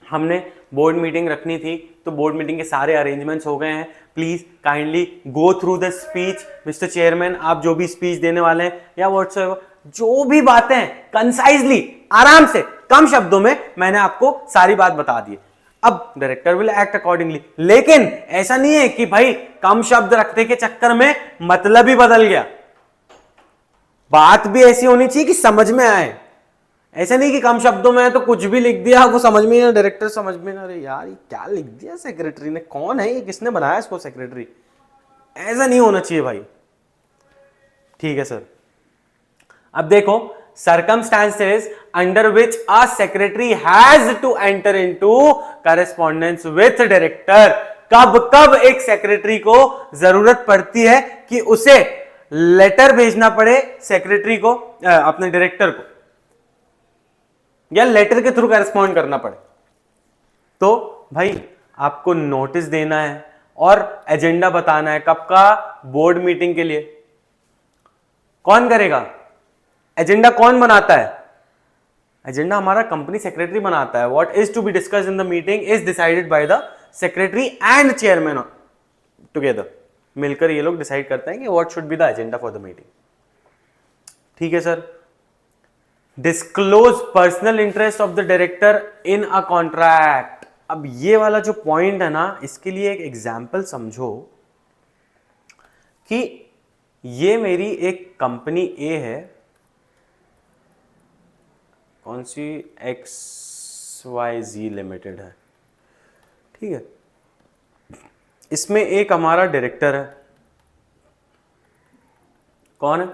हमने बोर्ड मीटिंग रखनी थी तो बोर्ड मीटिंग के सारे अरेंजमेंट्स हो गए हैं। Please kindly go through the speech mister chairman. आप जो भी स्पीच देने वाले हैं या व्हाट्सएवर, जो भी बातें हैं कंसाइजली, आराम से, कम शब्दों में मैंने आपको सारी बात बता दी। अब डायरेक्टर विल एक्ट अकॉर्डिंगली। लेकिन ऐसा नहीं है कि भाई कम शब्द रखने के चक्कर में मतलब ही बदल गया। बात भी ऐसी होनी चाहिए कि समझ में आए। ऐसा नहीं कि कम शब्दों में है तो कुछ भी लिख दिया, वो समझ में ना, डायरेक्टर समझ में ना, अरे यार ये क्या लिख दिया सेक्रेटरी ने, कौन है ये, किसने बनाया इसको सेक्रेटरी। ऐसा नहीं होना चाहिए भाई। ठीक है सर। अब देखो, circumstances under which a secretary has to enter into correspondence with director। कब कब एक सेक्रेटरी को जरूरत पड़ती है कि उसे लेटर भेजना पड़े सेक्रेटरी को, अपने डायरेक्टर को, या लेटर के थ्रू करेस्पॉन्ड करना पड़े। तो भाई आपको नोटिस देना है और एजेंडा बताना है कब का, बोर्ड मीटिंग के लिए। कौन करेगा एजेंडा, कौन बनाता है एजेंडा? हमारा कंपनी सेक्रेटरी बनाता है। What is to be discussed in the meeting is decided by the secretary and chairman together. मिलकर ये लोग डिसाइड करते हैं कि what should be the agenda for the meeting. ठीक है sir. Disclose personal interest of the director in a contract. अब ये वाला जो पॉइंट है ना, इसके लिए एक एग्जाम्पल समझो कि ये मेरी एक कंपनी ए है, कौन सी, XYZ लिमिटेड है। ठीक है। इसमें एक हमारा डायरेक्टर है, कौन है?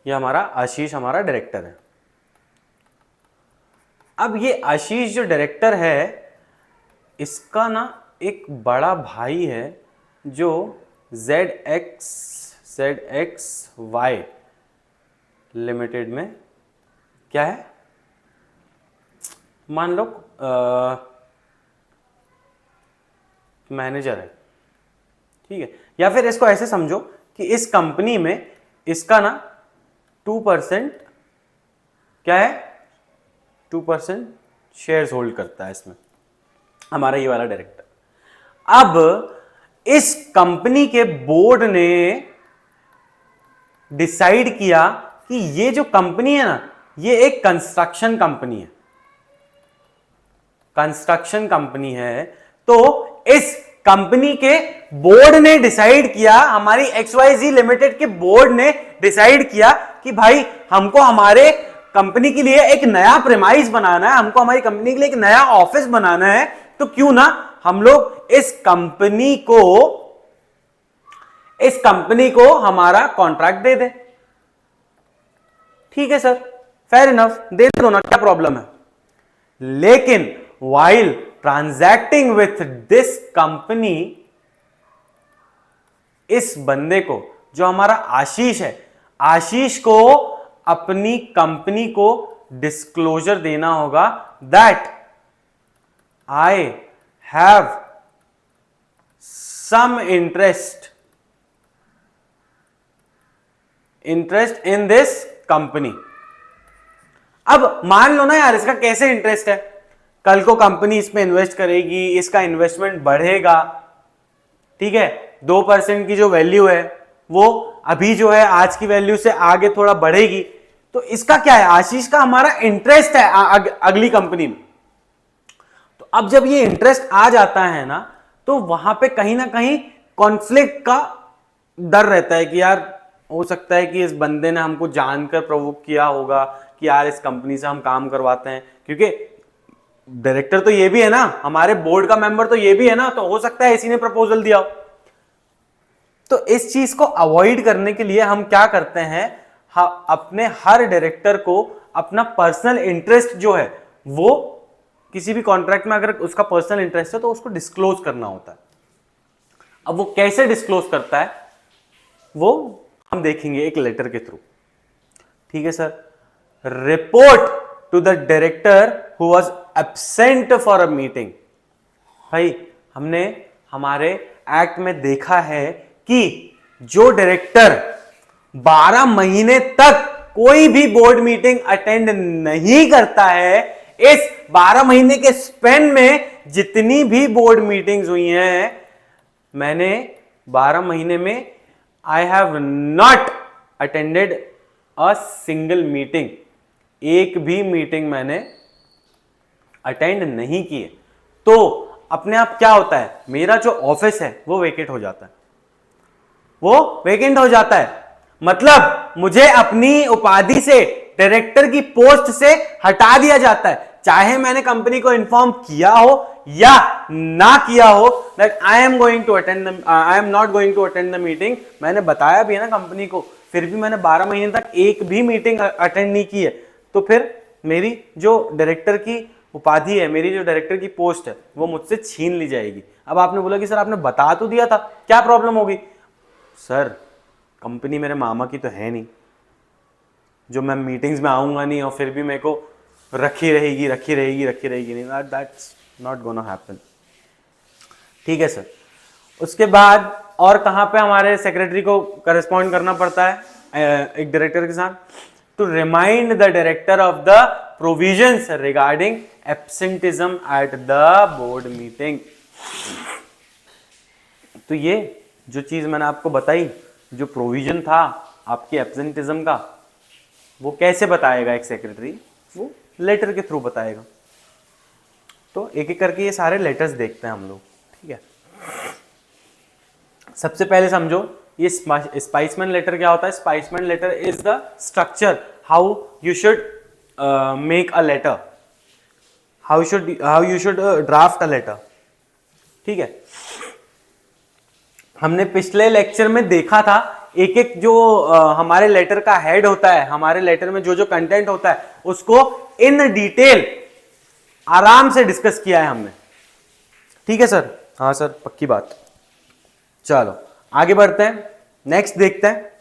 ये हमारा आशीष, हमारा डायरेक्टर है। अब ये आशीष जो डायरेक्टर है, इसका ना एक बड़ा भाई है जो ZXY लिमिटेड में क्या है, मान लो मैनेजर है। ठीक है। या फिर इसको ऐसे समझो कि इस कंपनी में इसका ना 2% क्या है, 2% शेयर्स होल्ड करता है इसमें हमारा ये वाला डायरेक्टर। अब इस कंपनी के बोर्ड ने डिसाइड किया कि ये जो कंपनी है ना, ये एक कंस्ट्रक्शन कंपनी है, कंस्ट्रक्शन कंपनी है। तो इस कंपनी के बोर्ड ने डिसाइड किया, हमारी XYZ लिमिटेड के बोर्ड ने डिसाइड किया कि भाई हमको हमारे कंपनी के लिए एक नया प्रेमाइस बनाना है, हमको हमारी कंपनी के लिए एक नया ऑफिस बनाना है। तो क्यों ना हम लोग इस कंपनी को हमारा कॉन्ट्रैक्ट दे दें। ठीक है सर, फेयर इनफ, दे दो ना, क्या प्रॉब्लम है। लेकिन while transacting with this company, इस बंदे को, जो हमारा आशीष है, आशीष को अपनी कंपनी को डिस्क्लोजर देना होगा that I have some interest in this company. अब मान लो ना यार, इसका कैसे इंटरेस्ट है, कल को कंपनी इसमें इन्वेस्ट करेगी, इसका इन्वेस्टमेंट बढ़ेगा, ठीक है, 2% की जो वैल्यू है वो अभी जो है आज की वैल्यू से आगे थोड़ा बढ़ेगी, तो इसका क्या है, आशीष का हमारा इंटरेस्ट है अगली कंपनी में। तो अब जब ये इंटरेस्ट आ जाता है ना, तो वहां पे कहीं ना कहीं कॉन्फ्लिक्ट का डर रहता है कि यार हो सकता है कि इस बंदे ने हमको जानकर प्रोवोक किया होगा कि यार इस कंपनी से हम काम करवाते हैं, क्योंकि डायरेक्टर तो ये भी है ना, हमारे बोर्ड का मेंबर तो ये भी है ना, तो हो सकता है इसी ने प्रपोजल दिया हो। तो इस चीज को अवॉइड करने के लिए हम क्या करते हैं, अपने हर डायरेक्टर को अपना पर्सनल इंटरेस्ट जो है वो किसी भी कॉन्ट्रैक्ट में अगर उसका पर्सनल इंटरेस्ट है तो उसको डिस्क्लोज करना होता है। अब वो कैसे डिस्क्लोज करता है वो हम देखेंगे एक लेटर के थ्रू, ठीक है sir. Report to the director who was absent for a meeting. भाई हमने हमारे एक्ट में देखा है कि जो डायरेक्टर 12 महीने तक कोई भी बोर्ड मीटिंग अटेंड नहीं करता है, इस 12 महीने के स्पेन में जितनी भी बोर्ड मीटिंग्स हुई हैं, मैंने 12 महीने में I have not attended a single meeting, एक भी मीटिंग मैंने अटेंड नहीं किए, तो अपने आप क्या होता है, मेरा जो ऑफिस है वो वेकेट हो जाता है, वो वेकेंट हो जाता है। मतलब मुझे अपनी उपाधि से, डायरेक्टर की पोस्ट से हटा दिया जाता है, चाहे मैंने कंपनी को इन्फॉर्म किया हो या ना किया हो that I am not going to attend the meeting. मैंने बताया भी है ना कंपनी को, फिर भी मैंने 12 महीने तक एक भी मीटिंग अटेंड नहीं की है, तो फिर मेरी जो डायरेक्टर की उपाधि है, मेरी जो डायरेक्टर की पोस्ट है वो मुझसे छीन ली जाएगी। अब आपने बोला कि सर आपने बता तो दिया था, क्या प्रॉब्लम होगी? सर कंपनी मेरे मामा की तो है नहीं जो मैं मीटिंग्स में आऊंगा नहीं और फिर भी मेरे को रखी रहेगी नहीं, दैट्स नॉट गोना हैपन। ठीक है सर। उसके बाद और कहां पे हमारे सेक्रेटरी को करस्पॉन्ड करना पड़ता है एक डायरेक्टर के साथ? To remind the director of the provisions regarding absenteeism at the board meeting. तो ये जो चीज मैंने आपको बताई, जो प्रोविजन था आपके एब्सेंटिज्म का, वो कैसे बताएगा एक सेक्रेटरी? वो लेटर के थ्रू बताएगा। तो एक एक करके ये सारे लेटर्स देखते हैं हम लोग, ठीक है। सबसे पहले समझो ये स्पाइसमैन लेटर क्या होता है। Specimen letter is the structure how you should make a letter, how you should draft a letter, ठीक है। हमने पिछले लेक्चर में देखा था एक एक जो हमारे लेटर का हेड होता है, हमारे लेटर में जो जो कंटेंट होता है उसको इन डिटेल आराम से डिस्कस किया है हमने, ठीक है सर? हाँ सर, पक्की बात। चलो आगे बढ़ते हैं, नेक्स्ट देखते हैं।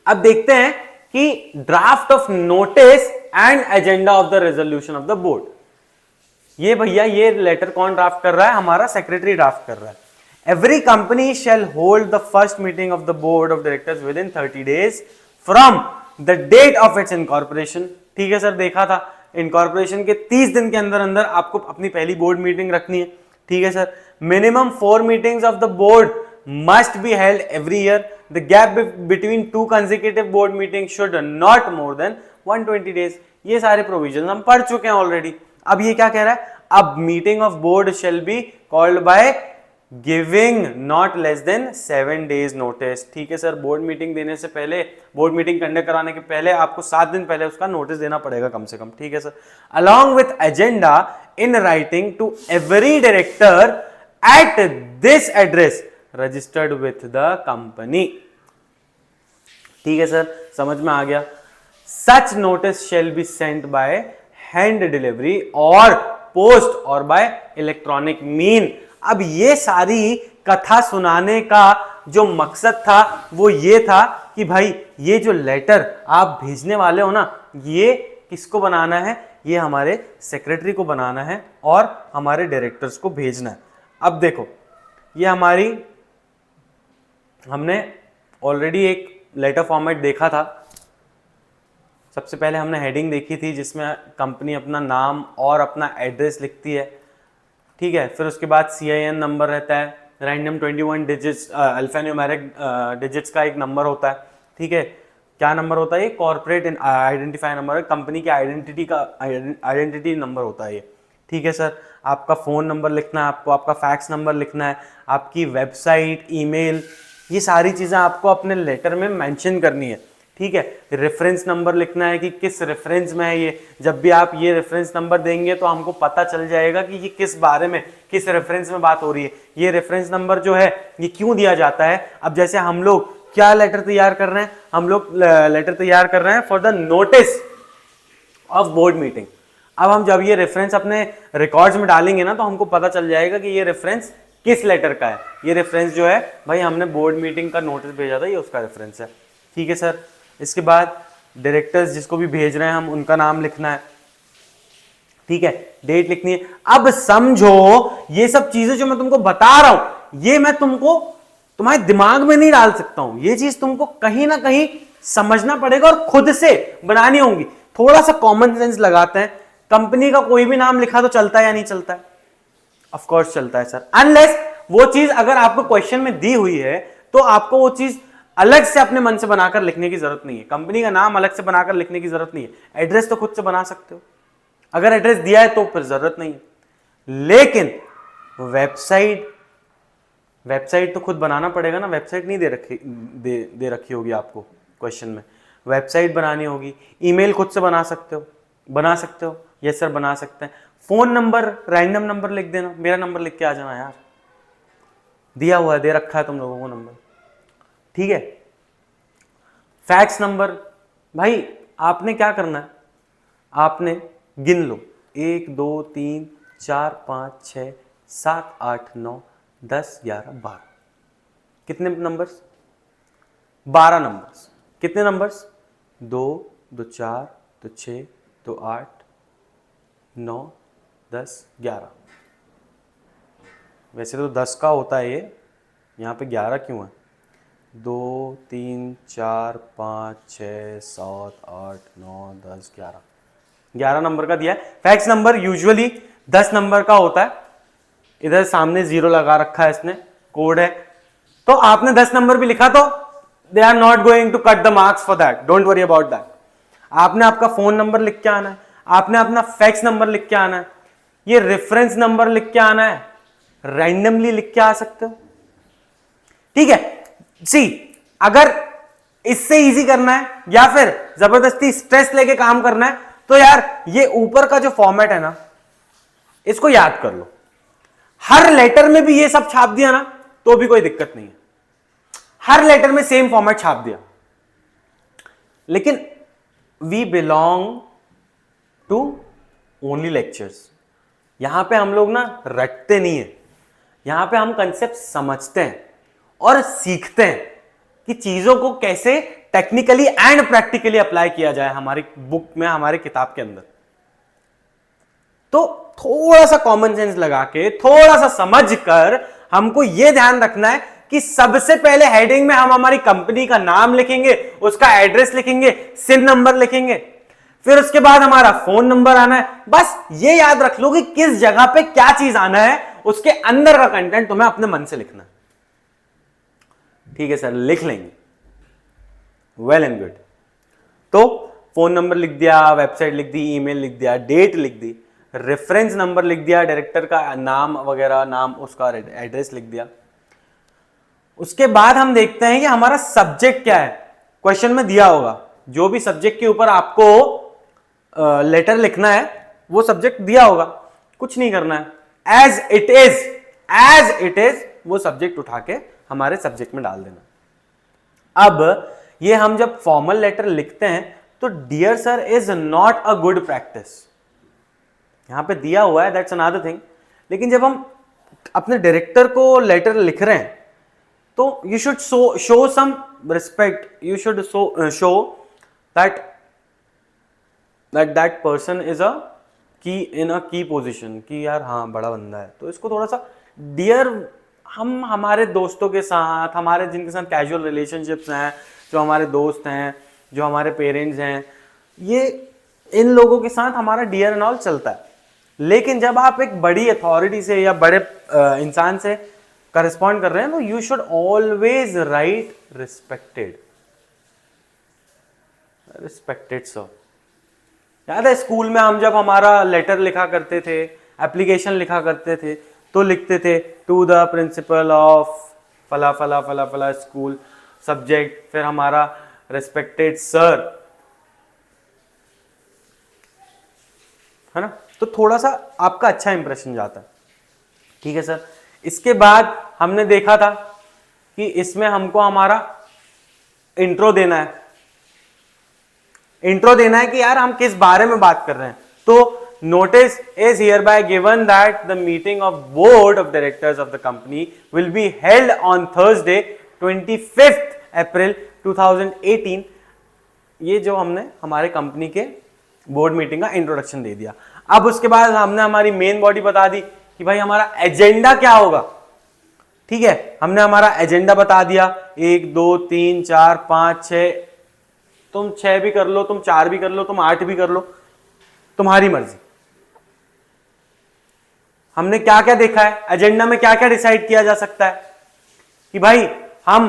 अब देखते हैं कि draft of notice and agenda of the resolution of the board. ये भैया ये लेटर कौन ड्राफ्ट कर रहा है? हमारा सेक्रेटरी ड्राफ्ट कर रहा है। Every company shall hold the first meeting of the board of directors within 30 days from the date of its incorporation। ठीक है सर, देखा था इनकॉर्पोरेशन के 30 दिन के अंदर अंदर आपको अपनी पहली बोर्ड मीटिंग रखनी है, ठीक है sir. Minimum 4 meetings of the board must be held every year. The gap between 2 consecutive board meetings should not more than 120 days। ये सारे प्रोविजन हम पढ़ चुके हैं ऑलरेडी। अब ये क्या कह रहा है? अब meeting of board shall be called by giving not less than 7 days notice. ठीक है सर, बोर्ड मीटिंग देने से पहले, बोर्ड मीटिंग कंडक्ट कराने के पहले आपको 7 दिन पहले उसका नोटिस देना पड़ेगा कम से कम, ठीक है sir. Along with agenda in writing to every director at this address registered with the company. ठीक है सर, समझ में आ गया। Such notice shall be sent by hand delivery और पोस्ट और बाय इलेक्ट्रॉनिक मीन। अब ये सारी कथा सुनाने का जो मकसद था वो ये था कि भाई ये जो लेटर आप भेजने वाले हो ना, ये किसको बनाना है, ये हमारे सेक्रेटरी को बनाना है और हमारे डायरेक्टर्स को भेजना है। अब देखो, ये हमने ऑलरेडी एक लेटर फॉर्मेट देखा था। सबसे पहले हमने हेडिंग देखी थी जिसमें कंपनी अपना नाम और अपना एड्रेस लिखती है, ठीक है। फिर उसके बाद CIN नंबर रहता है, रैंडम 21 डिजिट्स अल्फान्यूमेरिक डिजिट्स का एक नंबर होता है, ठीक है। क्या नंबर होता है ये? कॉर्पोरेट आइडेंटिफाई नंबर, कंपनी के आइडेंटिटी नंबर होता है ये, ठीक है सर। आपका फ़ोन नंबर लिखना है आपको, आपका फैक्स नंबर लिखना है, आपकी वेबसाइट, ईमेल, ये सारी चीज़ें आपको अपने लेटर में मेंशन करनी है, ठीक है। रेफरेंस नंबर लिखना है कि किस रेफरेंस में है ये। जब भी आप ये रेफरेंस नंबर देंगे तो हमको पता चल जाएगा कि ये किस बारे में, किस रेफरेंस में बात हो रही है। ये रेफरेंस नंबर जो है ये क्यों दिया जाता है? अब जैसे हम लोग क्या लेटर तैयार कर रहे हैं, हम लोग लेटर तैयार कर रहे हैं for the notice of board meeting. अब हम जब ये रेफरेंस अपने रिकॉर्ड्स में डालेंगे ना, तो हमको पता चल जाएगा कि ये रेफरेंस किस लेटर का है। ये रेफरेंस जो है भाई हमने बोर्ड मीटिंग का नोटिस भेजा था, ये उसका रेफरेंस है, ठीक है सर। इसके बाद डायरेक्टर्स जिसको भी भेज रहे हैं हम, उनका नाम लिखना है, ठीक है, डेट लिखनी है। अब समझो ये सब चीजें जो मैं तुमको बता रहा हूं, ये मैं तुमको तुम्हारे दिमाग में नहीं डाल सकता हूं, ये चीज तुमको कहीं ना कहीं समझना पड़ेगा और खुद से बनानी होंगी। थोड़ा सा कॉमन सेंस लगाते हैं। कंपनी का कोई भी नाम लिखा तो चलता है या नहीं चलता है? ऑफ कोर्स चलता है सर, अनलेस वो चीज अगर आपको क्वेश्चन में दी हुई है तो आपको वो चीज अलग से अपने मन से बनाकर लिखने की जरूरत नहीं है। कंपनी का नाम अलग से बनाकर लिखने की जरूरत नहीं है। एड्रेस तो खुद से बना सकते हो, अगर एड्रेस दिया है तो फिर जरूरत नहीं है। लेकिन वेबसाइट तो खुद बनाना पड़ेगा ना। वेबसाइट नहीं दे रखी होगी आपको क्वेश्चन में, वेबसाइट बनानी होगी। ईमेल खुद से बना सकते हो, यस सर बना सकते हैं। फोन नंबर, रैंडम नंबर लिख देना, मेरा नंबर लिख के आ जाना यार, दिया हुआ है, दे रखा है तुम लोगों को नंबर, ठीक है। फैक्स नंबर, भाई आपने क्या करना है, आपने गिन लो 1 2 3 4 5 6 7 8 9 10 11 12, कितने नंबर्स? 12 नंबर्स। कितने नंबर्स? 2 2 4 2 6 2 8 9 10 11। वैसे तो 10 का होता है ये, यहाँ पे 11 क्यों है? 2 3 4 5 6 7 8 9 10 11, 11 नंबर का दिया है। फैक्स नंबर यूजुअली 10 नंबर का होता है। इधर सामने 0 लगा रखा है इसने, कोड है, तो आपने 10 नंबर भी लिखा तो they are not going to cut the marks for that, don't worry about that. आपने आपका फोन नंबर लिख के आना है, आपने अपना फैक्स नंबर लिख के आना है, ये रेफरेंस नंबर लिख के आना है, रैंडमली लिख के आ सकते हो, ठीक है। सी, अगर इससे इजी करना है या फिर जबरदस्ती स्ट्रेस लेके काम करना है तो यार ये ऊपर का जो फॉर्मेट है ना, इसको याद कर लो। हर लेटर में भी ये सब छाप दिया ना तो भी कोई दिक्कत नहीं है, हर लेटर में सेम फॉर्मेट छाप दिया। लेकिन we belong to only lectures, यहां पे हम लोग ना रटते नहीं है, यहां पे हम कंसेप्ट समझते हैं और सीखते हैं कि चीजों को कैसे टेक्निकली एंड प्रैक्टिकली अप्लाई किया जाए हमारी बुक में, हमारे किताब के अंदर। तो थोड़ा सा कॉमन सेंस लगा के, थोड़ा सा समझ कर हमको यह ध्यान रखना है कि सबसे पहले हेडिंग में हम हमारी कंपनी का नाम लिखेंगे, उसका एड्रेस लिखेंगे, सिन नंबर लिखेंगे, फिर उसके बाद हमारा फोन नंबर आना है। बस ये याद रख लो कि किस जगह पे क्या चीज आना है, उसके अंदर का कंटेंट तुम्हें अपने मन से लिखना है, ठीक है सर, लिख लेंगे, वेल एंड गुड। तो फोन नंबर लिख दिया, वेबसाइट लिख दी, ईमेल लिख दिया, डेट लिख दी, रेफरेंस नंबर लिख दिया, डायरेक्टर का नाम वगैरह, नाम, उसका एड्रेस लिख दिया। उसके बाद हम देखते हैं कि हमारा सब्जेक्ट क्या है। क्वेश्चन में दिया होगा जो भी सब्जेक्ट के ऊपर आपको लेटर लिखना है वो सब्जेक्ट दिया होगा, कुछ नहीं करना है, एज इट इज वो सब्जेक्ट उठा के हमारे सब्जेक्ट में डाल देना। अब ये हम जब फॉर्मल लेटर लिखते हैं तो dear sir is not a good practice, यहां पे दिया हुआ है, दैट्स अनदर थिंग। लेकिन जब हम अपने डायरेक्टर को लेटर लिख रहे हैं तो you should show some respect you should show that that person is a key in a key position कि यार हाँ बड़ा बंदा है, तो इसको थोड़ा सा डियर, हम हमारे दोस्तों के साथ, हमारे जिनके साथ कैजुअल रिलेशनशिप्स हैं, जो हमारे दोस्त हैं, जो हमारे पेरेंट्स हैं, ये इन लोगों के साथ हमारा डियर एंड ऑल चलता है। लेकिन जब आप एक बड़ी अथॉरिटी से या बड़े इंसान से करस्पॉन्ड कर रहे हैं तो you should always right respected, respected sir. याद है स्कूल में हम जब हमारा लेटर लिखा करते थे, एप्लीकेशन लिखा करते थे, तो लिखते थे टू द प्रिंसिपल ऑफ फला फला फला फला स्कूल, सब्जेक्ट, फिर हमारा रिस्पेक्टेड सर, है ना। तो थोड़ा सा आपका अच्छा इंप्रेशन जाता है, ठीक है सर। इसके बाद हमने देखा था कि इसमें हमको हमारा इंट्रो देना है, इंट्रो देना है कि यार हम किस बारे में बात कर रहे हैं। तो notice is here bye given that the meeting of board of directors of the company will be held on Thursday 25 अप्रैल 2018। ये जो हमने हमारे कंपनी के बोर्ड मीटिंग का इंट्रोडक्शन दे दिया। अब उसके बाद हमने हमारी मेन बॉडी बता दी कि भाई हमारा एजेंडा क्या होगा, ठीक है। हमने हमारा एजेंडा बता दिया, 1 2 3 4 5 6, तुम 6 भी कर लो, तुम 4 भी कर लो, तुम 8 भी कर लो, तुम्हारी मर्जी। हमने क्या क्या देखा है, एजेंडा में क्या क्या डिसाइड किया जा सकता है कि भाई हम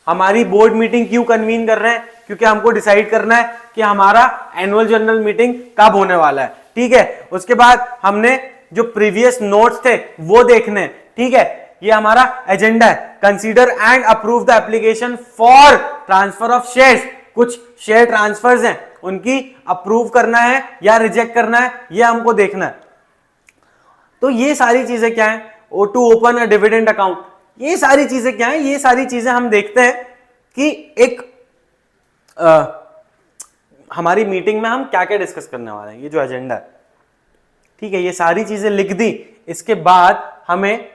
हमारी बोर्ड मीटिंग क्यों कन्वीन कर रहे हैं, क्योंकि हमको डिसाइड करना है कि हमारा एनुअल जनरल मीटिंग कब होने वाला है, ठीक है। उसके बाद हमने जो प्रीवियस नोट्स थे वो देखने, ठीक है। ये हमारा एजेंडा है। Consider and approve the application for transfer of shares, कुछ शेयर ट्रांसफर्स हैं उनकी अप्रूव करना है या रिजेक्ट करना है, ये हमको देखना है। तो ये सारी चीजें क्या है, to open a dividend account, ये सारी चीजें क्या है, ये सारी चीजें हम देखते हैं कि एक हमारी मीटिंग में हम क्या क्या डिस्कस करने वाले हैं, ये जो एजेंडा है, ठीक है। ये सारी चीजें लिख दी। इसके बाद हमें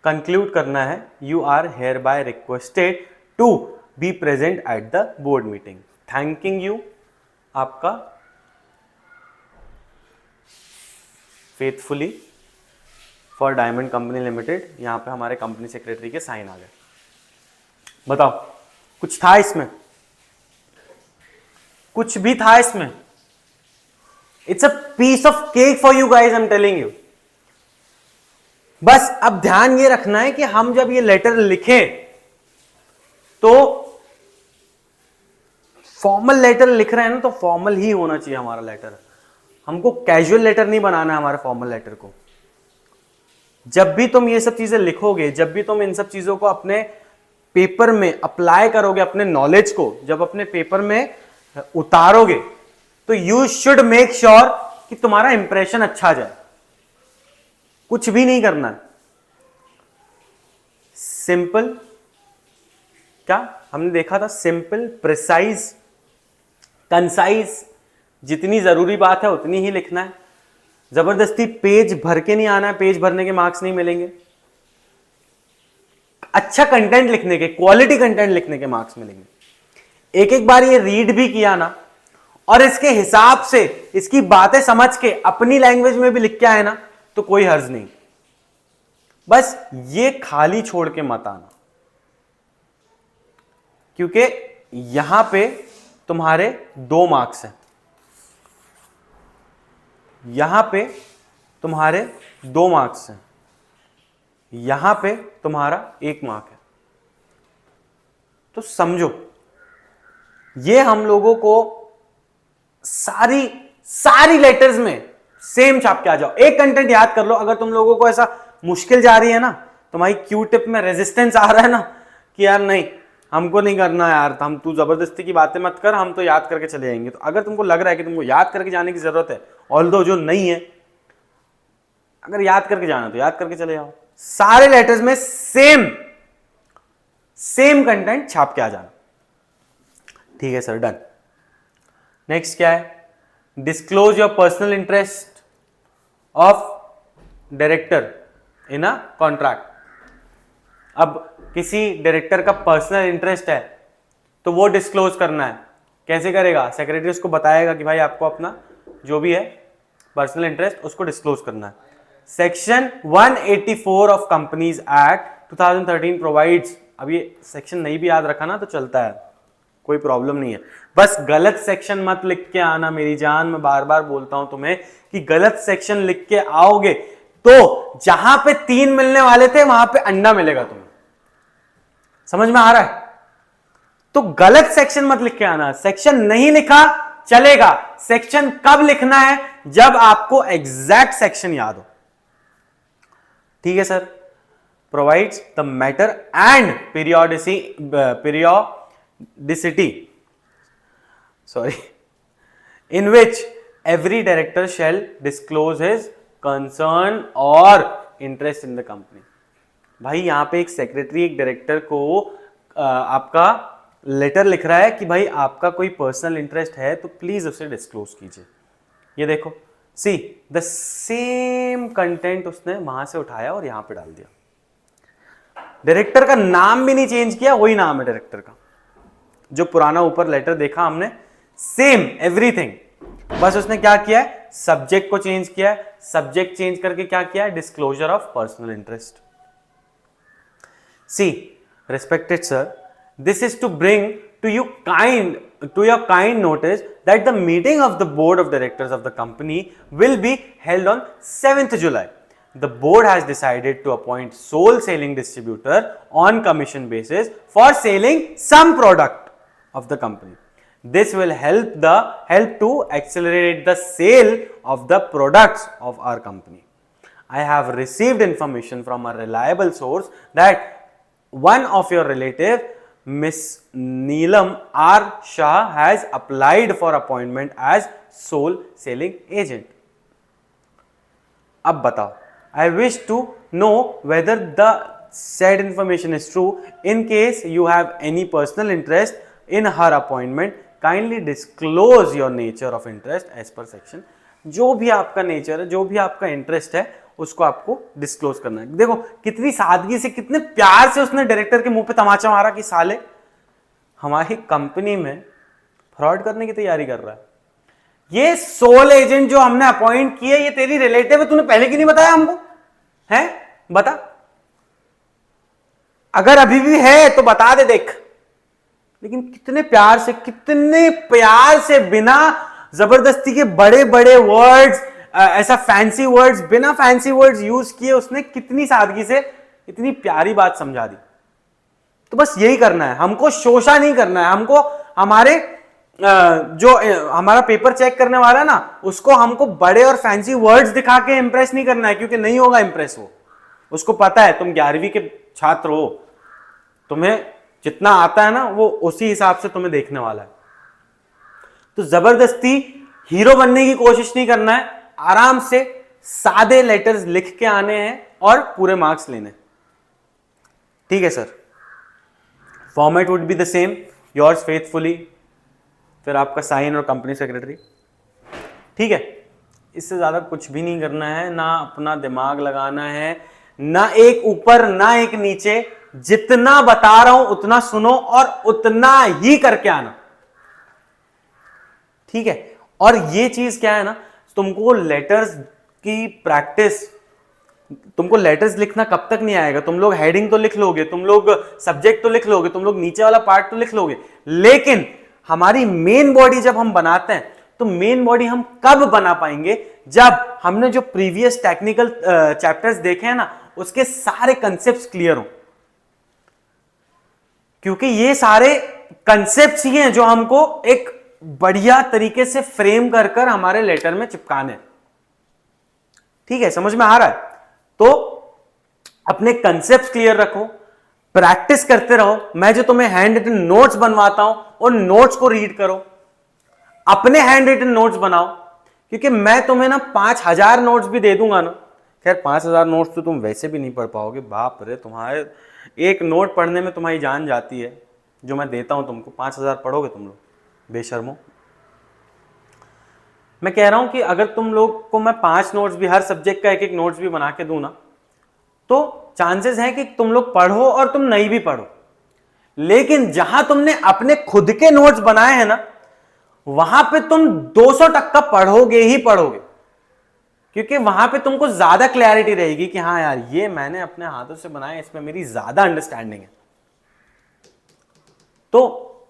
कंक्लूड करना है, you are hereby requested to be present at the board meeting, thanking you, आपका faithfully for Diamond Company Limited. यहां पे हमारे कंपनी सेक्रेटरी के साइन आ गए। बताओ कुछ था इसमें, कुछ भी था इसमें? It's a piece of cake for you guys, I am telling you. बस अब ध्यान ये रखना है कि हम जब ये लेटर लिखें तो फॉर्मल लेटर लिख रहे हैं ना, तो फॉर्मल ही होना चाहिए हमारा लेटर। हमको कैजुअल लेटर नहीं बनाना है हमारे फॉर्मल लेटर को। जब भी तुम ये सब चीजें लिखोगे, जब भी तुम इन सब चीजों को अपने पेपर में अप्लाई करोगे, अपने नॉलेज को जब अपने पेपर में उतारोगे, तो यू शुड मेक श्योर कि तुम्हारा इंप्रेशन अच्छा जाए। कुछ भी नहीं करना है, सिंपल, क्या हमने देखा था, सिंपल, प्रिसाइज, कंसाइज, जितनी जरूरी बात है उतनी ही लिखना है। जबरदस्ती पेज भर के नहीं आना है, पेज भरने के मार्क्स नहीं मिलेंगे। अच्छा कंटेंट लिखने के, क्वालिटी कंटेंट लिखने के मार्क्स मिलेंगे। एक एक बार ये रीड भी किया ना, और इसके हिसाब से इसकी बातें समझ के अपनी लैंग्वेज में भी लिख के आए ना, तो कोई हर्ज नहीं। बस ये खाली छोड़ के मत आना, क्योंकि यहां पे तुम्हारे 2 मार्क्स हैं, यहां पे तुम्हारे 2 मार्क्स हैं, यहां पे तुम्हारा 1 मार्क है। तो समझो, ये हम लोगों को सारी लेटर्स में सेम छाप के आ जाओ। एक कंटेंट याद कर लो। अगर तुम लोगों को ऐसा मुश्किल जा रही है ना, तुम्हारी क्यू टिप में रेजिस्टेंस आ रहा है ना कि यार नहीं हमको नहीं करना यार, हम तू जबरदस्ती की बातें मत कर, हम तो याद करके चले जाएंगे, तो अगर तुमको लग रहा है कि तुमको याद करके जाने की जरूरत है, ऑल्दो जो नहीं है, अगर याद करके जाना तो याद करके चले जाओ। सारे लेटर्स में सेम कंटेंट छाप के आ जाना, ठीक है सर, डन। नेक्स्ट क्या है, disclose your personal interest of director in a contract. अब किसी डायरेक्टर का पर्सनल इंटरेस्ट है तो वो डिस्क्लोज करना है, कैसे करेगा? सेक्रेटरी उसको बताएगा कि भाई आपको अपना जो भी है पर्सनल इंटरेस्ट उसको डिस्क्लोज करना है। Section 184 of companies act 2013 provides, अब ये सेक्शन नहीं भी याद रखा ना तो चलता है, कोई प्रॉब्लम नहीं है, बस गलत सेक्शन मत लिख के आना मेरी जान। मैं बार बार बोलता हूं तुम्हें कि गलत सेक्शन लिख के आओगे तो जहां पे 3 मिलने वाले थे वहां पे अंडा मिलेगा तुम्हें। समझ में आ रहा है? तो गलत सेक्शन मत लिख के आना। सेक्शन नहीं लिखा चलेगा, सेक्शन कब लिखना है? जब आपको एग्जैक्ट सेक्शन याद हो। ठीक है sir. Provides the matter and periodicity sorry in which every director shall disclose his concern or interest in the company। भाई यहां पे एक सेक्रेटरी एक डायरेक्टर को आपका लेटर लिख रहा है कि भाई आपका कोई पर्सनल इंटरेस्ट है तो प्लीज उसे डिस्क्लोज कीजिए। ये देखो, सी द सेम कंटेंट उसने वहां से उठाया और यहां पे डाल दिया। डायरेक्टर का नाम भी नहीं चेंज किया, वही नाम है डायरेक्टर का, जो पुराना ऊपर लेटर देखा हमने, सेम एवरीथिंग। बस उसने क्या किया है? सब्जेक्ट को चेंज किया है। सब्जेक्ट चेंज करके क्या किया है? Disclosure of personal interest. C respected sir, this is to bring to your kind notice that the meeting of the board of directors of the company will be held on 7th July. The board has decided to appoint sole selling distributor on commission basis for selling some product of the company. This will help to accelerate the sale of the products of our company. I have received information from a reliable source that one of your relative, Miss Neelam R. Shah, has applied for appointment as sole selling agent. अब बताओ, I wish to know whether the said information is true. In case you have any personal interest in her appointment, kindly disclose your nature of interest as per section. जो भी आपका nature है, जो भी आपका interest है, उसको आपको डिस्क्लोज करना है। देखो कितनी सादगी से, कितने प्यार से उसने डायरेक्टर के मुंह पे तमाचा मारा कि साले हमारी कंपनी में फ्रॉड करने की तैयारी कर रहा है। ये सोल एजेंट जो हमने अपॉइंट किए, ये तेरी रिलेटिव है, तूने पहले क्यों नहीं बताया हमको? है बता, अगर अभी भी है तो बता दे। देख लेकिन कितने प्यार से बिना जबरदस्ती के बड़े बड़े वर्ड्स, ऐसा फैंसी वर्ड्स, बिना फैंसी वर्ड्स यूज किए उसने कितनी सादगी से इतनी प्यारी बात समझा दी। तो बस यही करना है हमको, शोषा नहीं करना है हमको। हमारे जो हमारा पेपर चेक करने वाला है ना, उसको हमको बड़े और फैंसी वर्ड्स दिखा के इंप्रेस नहीं करना है, क्योंकि नहीं होगा इंप्रेस वो। उसको पता है तुम 11वीं के छात्र हो, तुम्हें जितना आता है ना वो उसी हिसाब से तुम्हें देखने वाला है। तो जबरदस्ती हीरो बनने की कोशिश नहीं करना है, आराम से सादे लेटर्स लिख के आने हैं और पूरे मार्क्स लेने। ठीक है sir. Format would be the same, yours faithfully, फिर आपका साइन और कंपनी सेक्रेटरी। ठीक है, इससे ज्यादा कुछ भी नहीं करना है, ना अपना दिमाग लगाना है, ना एक ऊपर ना एक नीचे। जितना बता रहा हूं उतना सुनो और उतना ही करके आना। ठीक है। और ये चीज क्या है ना, तुमको लेटर्स की प्रैक्टिस, तुमको लेटर्स लिखना कब तक नहीं आएगा? तुम लोग हेडिंग तो लिख लोगे, तुम लोग सब्जेक्ट तो लिख लोगे, तुम लोग नीचे वाला पार्ट तो लिख लोगे, लेकिन हमारी मेन बॉडी जब हम बनाते हैं तो मेन बॉडी हम कब बना पाएंगे? जब हमने जो प्रीवियस टेक्निकल चैप्टर्स देखे हैं ना, उसके सारे कंसेप्ट्स क्लियर हो। क्योंकि ये सारे कंसेप्ट्स ही हैं जो हमको एक बढ़िया तरीके से फ्रेम कर कर हमारे लेटर में चिपकाने। ठीक है, समझ में आ रहा है? तो अपने कंसेप्ट क्लियर रखो, प्रैक्टिस करते रहो। मैं जो तुम्हें हैंड रिटन नोट्स बनवाता हूं, उन नोट्स को रीड करो, अपने हैंड रिटन नोट्स बनाओ, क्योंकि मैं तुम्हें ना 5000 नोट्स भी दे दूंगा ना। खैर 5000 नोट्स तो तुम वैसे भी नहीं पढ़ पाओगे, बाप रे, तुम्हारे एक नोट पढ़ने में तुम्हारी जान जाती है जो मैं देता हूं तुमको। 5000 पढ़ोगे तुम लोग, बेशर्मो। मैं कह रहा हूं कि अगर तुम लोग को मैं 5 नोट्स भी, हर सब्जेक्ट का एक एक नोट्स भी बना के दूं ना, तो चांसेस हैं कि तुम लोग पढ़ो और तुम नहीं भी पढ़ो, लेकिन जहां तुमने अपने खुद के नोट्स बनाए हैं ना, वहां पे तुम 200% पढ़ोगे ही पढ़ोगे, क्योंकि वहां पे तुमको ज्यादा क्लैरिटी रहेगी कि हाँ यार ये मैंने अपने हाथों से बनाया, इसमें मेरी ज्यादा अंडरस्टैंडिंग है। तो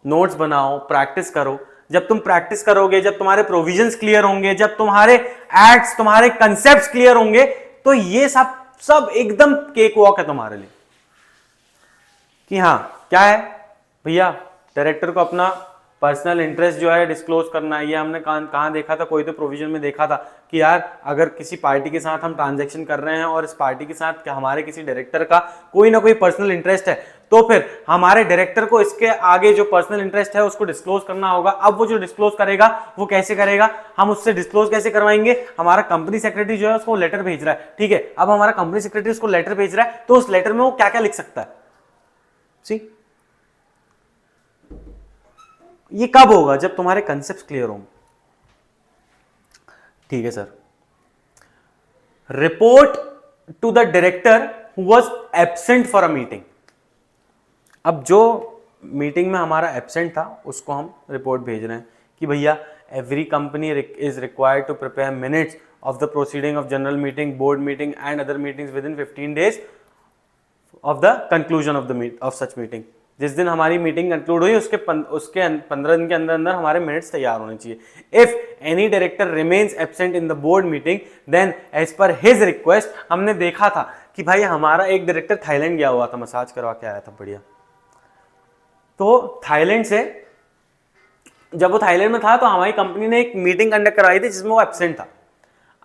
नोट्स बनाओ, प्रैक्टिस करो। जब तुम प्रैक्टिस करोगे, जब तुम्हारे प्रोविजंस क्लियर होंगे, जब तुम्हारे एक्ट्स, तुम्हारे कंसेप्ट्स क्लियर होंगे, तो ये सब सब एकदम केक वॉक है तुम्हारे लिए कि हाँ क्या है भैया, डायरेक्टर को अपना पर्सनल इंटरेस्ट जो है डिस्क्लोज करना है। ये हमने कहाँ देखा था, कोई तो प्रोविजन में देखा था कि यार अगर किसी पार्टी के साथ हम ट्रांजैक्शन कर रहे हैं और इस पार्टी के साथ हमारे किसी डायरेक्टर का कोई ना कोई पर्सनल इंटरेस्ट है, तो फिर हमारे डायरेक्टर को इसके आगे जो पर्सनल इंटरेस्ट है उसको डिस्क्लोज करना होगा। अब वो जो डिस्क्लोज करेगा वो कैसे करेगा, हम उससे डिस्क्लोज कैसे करवाएंगे? हमारा कंपनी सेक्रेटरी जो है उसको लेटर भेज रहा है, ठीक है, अब हमारा कंपनी सेक्रेटरी उसको लेटर भेज रहा है, तो उस लेटर में वो क्या क्या लिख सकता है? सी, ये कब होगा? जब तुम्हारे कंसेप्ट क्लियर होंगे। ठीक है sir. Report to the director who was absent for a meeting. अब जो मीटिंग में हमारा एब्सेंट था उसको हम रिपोर्ट भेज रहे हैं कि भैया every company is required to prepare minutes of the proceeding of general meeting, board meeting and other meetings within 15 days of the conclusion of such meeting. जिस दिन हमारी मीटिंग कंक्लूड हुई उसके 15 दिन के अंदर अंदर हमारे मिनट्स तैयार होने चाहिए। If any director remains absent in the board meeting then as per his request, हमने देखा था कि भाई हमारा एक डायरेक्टर थाईलैंड गया हुआ था, मसाज करवा के आया था, बढ़िया। तो थाईलैंड से जब वो थाईलैंड में था तो हमारी कंपनी ने एक मीटिंग कंडक्ट करवाई थी जिसमें वो एब्सेंट था।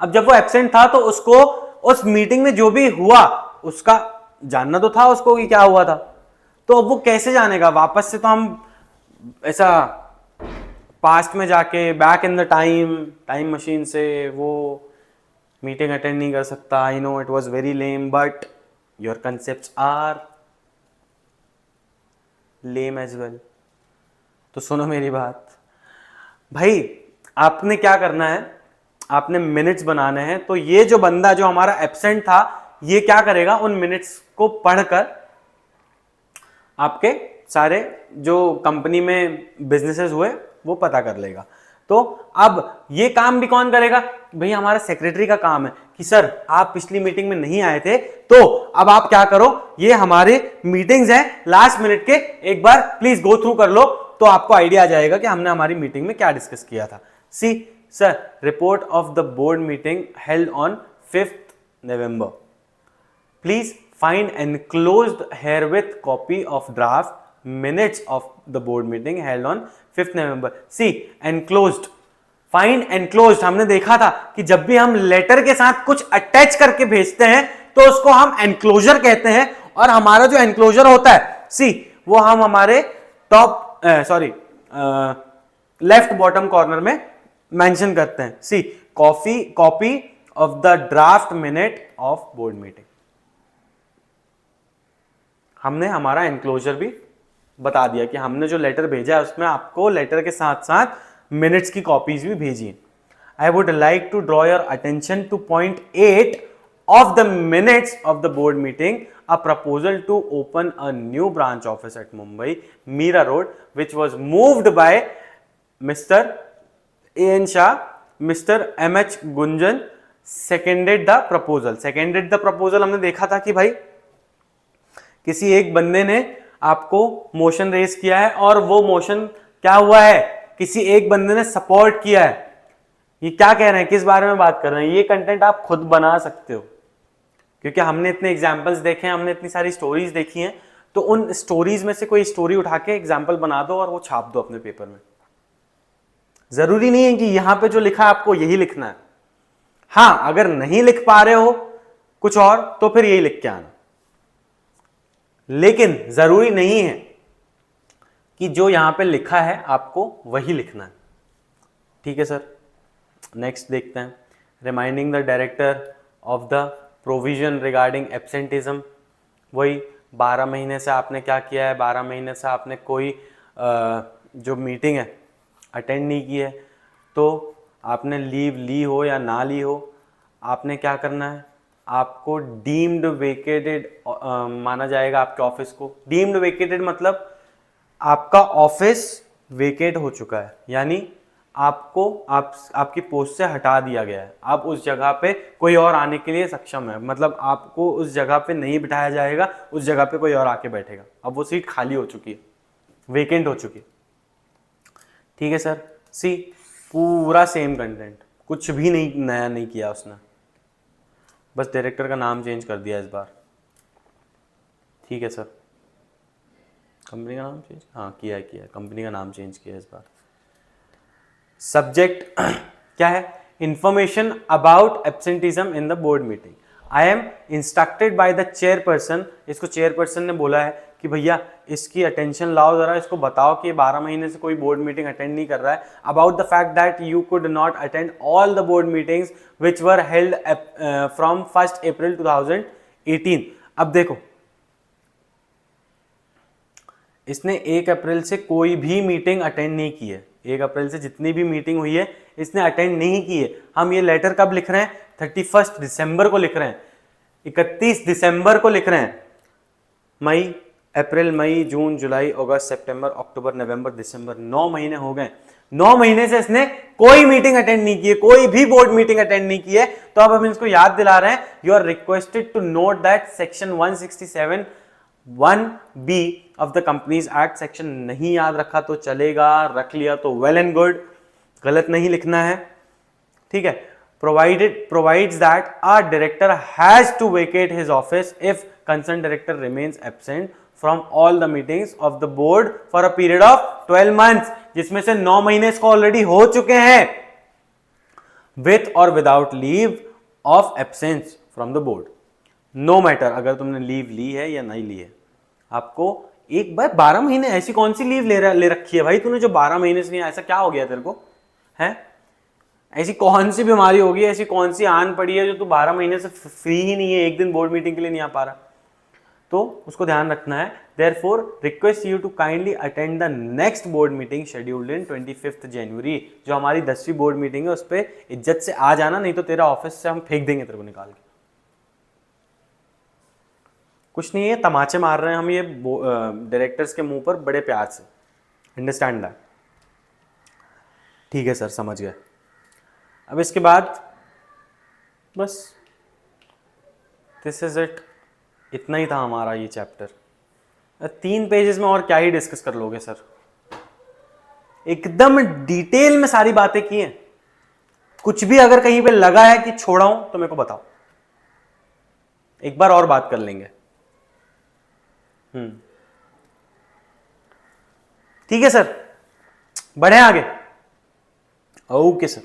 अब जब वो एब्सेंट था तो उसको उस मीटिंग में जो भी हुआ उसका जानना तो था उसको कि क्या हुआ था, तो अब वो कैसे जानेगा? वापस से तो हम ऐसा पास्ट में जाके back in the time machine से वो मीटिंग अटेंड नहीं कर सकता। I know it was very lame but your concepts are lame as well. तो सुनो मेरी बात भाई, आपने क्या करना है, आपने मिनट्स बनाने हैं। तो ये जो बंदा जो हमारा एब्सेंट था ये क्या करेगा, उन मिनट्स को पढ़कर आपके सारे जो कंपनी में बिजनेसेस हुए वो पता कर लेगा। तो अब ये काम भी कौन करेगा? भाई हमारा सेक्रेटरी का काम है कि सर आप पिछली मीटिंग में नहीं आए थे, तो अब आप क्या करो, ये हमारे मीटिंग्स हैं लास्ट मिनट के, एक बार प्लीज गो थ्रू कर लो, तो आपको आइडिया आ जाएगा कि हमने हमारी मीटिंग में क्या डिस्कस किया था। See sir, report of the board meeting held on 5th November. Please find enclosed herewith copy of draft minutes of the board meeting held on 5th November. See, enclosed. Find enclosed. हमने देखा था कि जब भी हम letter के साथ कुछ अटैच करके भेजते हैं तो उसको हम एनक्लोजर कहते हैं, और हमारा जो एनक्लोजर होता है सी वो हम हमारे टॉप लेफ्ट बॉटम कॉर्नर में मेंशन करते हैं। See copy of the draft minute of board meeting. हमने हमारा एनक्लोजर भी बता दिया कि हमने जो लेटर भेजा है उसमें आपको लेटर के साथ साथ मिनट्स की कॉपीज भी भेजी है। I would like to draw your attention to point 8 of the minutes of the board meeting, a proposal to open a new branch office at Mumbai, Mira Road, which was moved by Mr. A.N. Shah, Mr. M.H. Gunjan, seconded the proposal. Seconded the proposal हमने देखा था कि भाई किसी एक बंदे ने आपको मोशन रेज किया है और वो मोशन क्या हुआ है, किसी एक बंदे ने सपोर्ट किया है। ये क्या कह रहे हैं, किस बारे में बात कर रहे हैं? ये कंटेंट आप खुद बना सकते हो क्योंकि हमने इतने एग्जाम्पल्स देखे हैं, हमने इतनी सारी स्टोरीज देखी हैं, तो उन स्टोरीज में से कोई स्टोरी उठा के एग्जाम्पल बना दो और वो छाप दो अपने पेपर में। जरूरी नहीं है कि यहां पे जो लिखा है आपको यही लिखना है। हाँ, अगर नहीं लिख पा रहे हो कुछ और तो फिर यही लिख के आना, लेकिन जरूरी नहीं है कि जो यहां पे लिखा है आपको वही लिखना है। ठीक है सर, नेक्स्ट देखते हैं। Reminding the director of the provision regarding absenteeism. वही 12 महीने से आपने क्या किया है, 12 महीने से आपने कोई जो मीटिंग है अटेंड नहीं की है, तो आपने लीव ली हो या ना ली हो, आपने क्या करना है, आपको डीम्ड वेकेटेड माना जाएगा आपके ऑफिस को। डीम्ड वेकेटेड मतलब आपका ऑफिस वेकेट हो चुका है, यानी आपको आपकी पोस्ट से हटा दिया गया है। अब उस जगह पे कोई और आने के लिए सक्षम है, मतलब आपको उस जगह पे नहीं बिठाया जाएगा, उस जगह पे कोई और आके बैठेगा। अब वो सीट खाली हो चुकी है, वेकेंट हो चुकी है। ठीक है सर। सी पूरा सेम कंटेंट, कुछ भी नहीं नया नहीं किया उसने, बस डायरेक्टर का नाम चेंज कर दिया इस बार। ठीक है सर। कंपनी का नाम चेंज, हाँ किया है, कंपनी का नाम चेंज किया इस बार। सब्जेक्ट क्या है? Information about absenteeism in the board meeting. I am instructed by the chairperson. इसको चेयरपर्सन ने बोला है कि भैया इसकी अटेंशन लाओ जरा, इसको बताओ कि 12 महीने से कोई बोर्ड मीटिंग अटेंड नहीं कर रहा है। About the fact that you could not attend all the board meetings which were held from 1 अप्रैल 2018। अब देखो, इसने 1 अप्रैल से कोई भी मीटिंग अटेंड नहीं की है। 1 अप्रैल से जितनी भी मीटिंग हुई है इसने अटेंड नहीं की है। हम ये लेटर कब लिख रहे हैं? 31 दिसंबर को लिख रहे हैं, 31 दिसंबर को लिख रहे हैं। मई, अप्रैल, मई, जून, जुलाई, अगस्त, सितंबर, अक्टूबर, नवंबर, दिसंबर, 9 महीने हो गए। 9 महीने से इसने कोई मीटिंग अटेंड नहीं की है, कोई भी बोर्ड मीटिंग अटेंड नहीं की है। तो अब हम इसको याद दिला रहे हैं, you are requested to note that section 167(1)(b of the companies act. Section नहीं याद रखा तो चलेगा, रख लिया तो वेल एंड गुड, गलत नहीं लिखना है। ठीक है। provides that a director has to vacate his office if concerned director remains absent from all the meetings of the board for a period of 12 months, जिसमें से 9 महीने इसको ऑलरेडी हो चुके हैं, with or without leave of absence from the board। no matter अगर तुमने leave ली है या नहीं ली है, आपको एक बार 12 महीने, ऐसी कौन सी लीव ले रखी है भाई तूने जो 12 महीने से नहीं? ऐसा क्या हो गया तेरे को है? ऐसी कौन सी बीमारी होगी, ऐसी कौन सी आन पड़ी है जो तू 12 महीने से फ्री ही नहीं है, एक दिन बोर्ड मीटिंग के लिए नहीं आ पा रहा? तो उसको ध्यान रखना है। Therefore request you to kindly attend the next board meeting scheduled in 25 January. जो हमारी 10वीं बोर्ड मीटिंग है उस पर इज्जत से आ जाना, नहीं तो तेरा ऑफिस से हम फेंक देंगे तेरे को निकाल के। कुछ नहीं है, तमाचे मार रहे हैं हम ये डायरेक्टर्स के मुंह पर बड़े प्यार से। Understand that? ठीक है सर, समझ गए। अब इसके बाद बस दिस इज इट, इतना ही था हमारा ये चैप्टर। 3 पेजेस में और क्या ही डिस्कस कर लोगे सर, एकदम डिटेल में सारी बातें की हैं। कुछ भी अगर कहीं पे लगा है कि छोड़ा हूं तो मेरे को बताओ, एक बार और बात कर लेंगे। ठीक है सर, बढ़े आगे। ओके सर,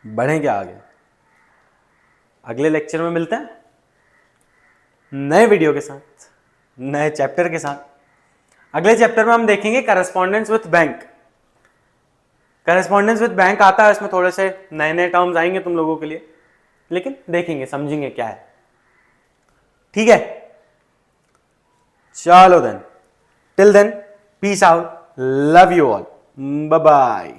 बढ़े क्या आगे? अगले लेक्चर में मिलते हैं नए वीडियो के साथ, नए चैप्टर के साथ। अगले चैप्टर में हम देखेंगे correspondence with bank. Correspondence with bank आता है, इसमें थोड़े से नए नए टर्म्स आएंगे तुम लोगों के लिए, लेकिन देखेंगे, समझेंगे क्या है। ठीक है, चलो then, till then, peace out, love you all, bye bye.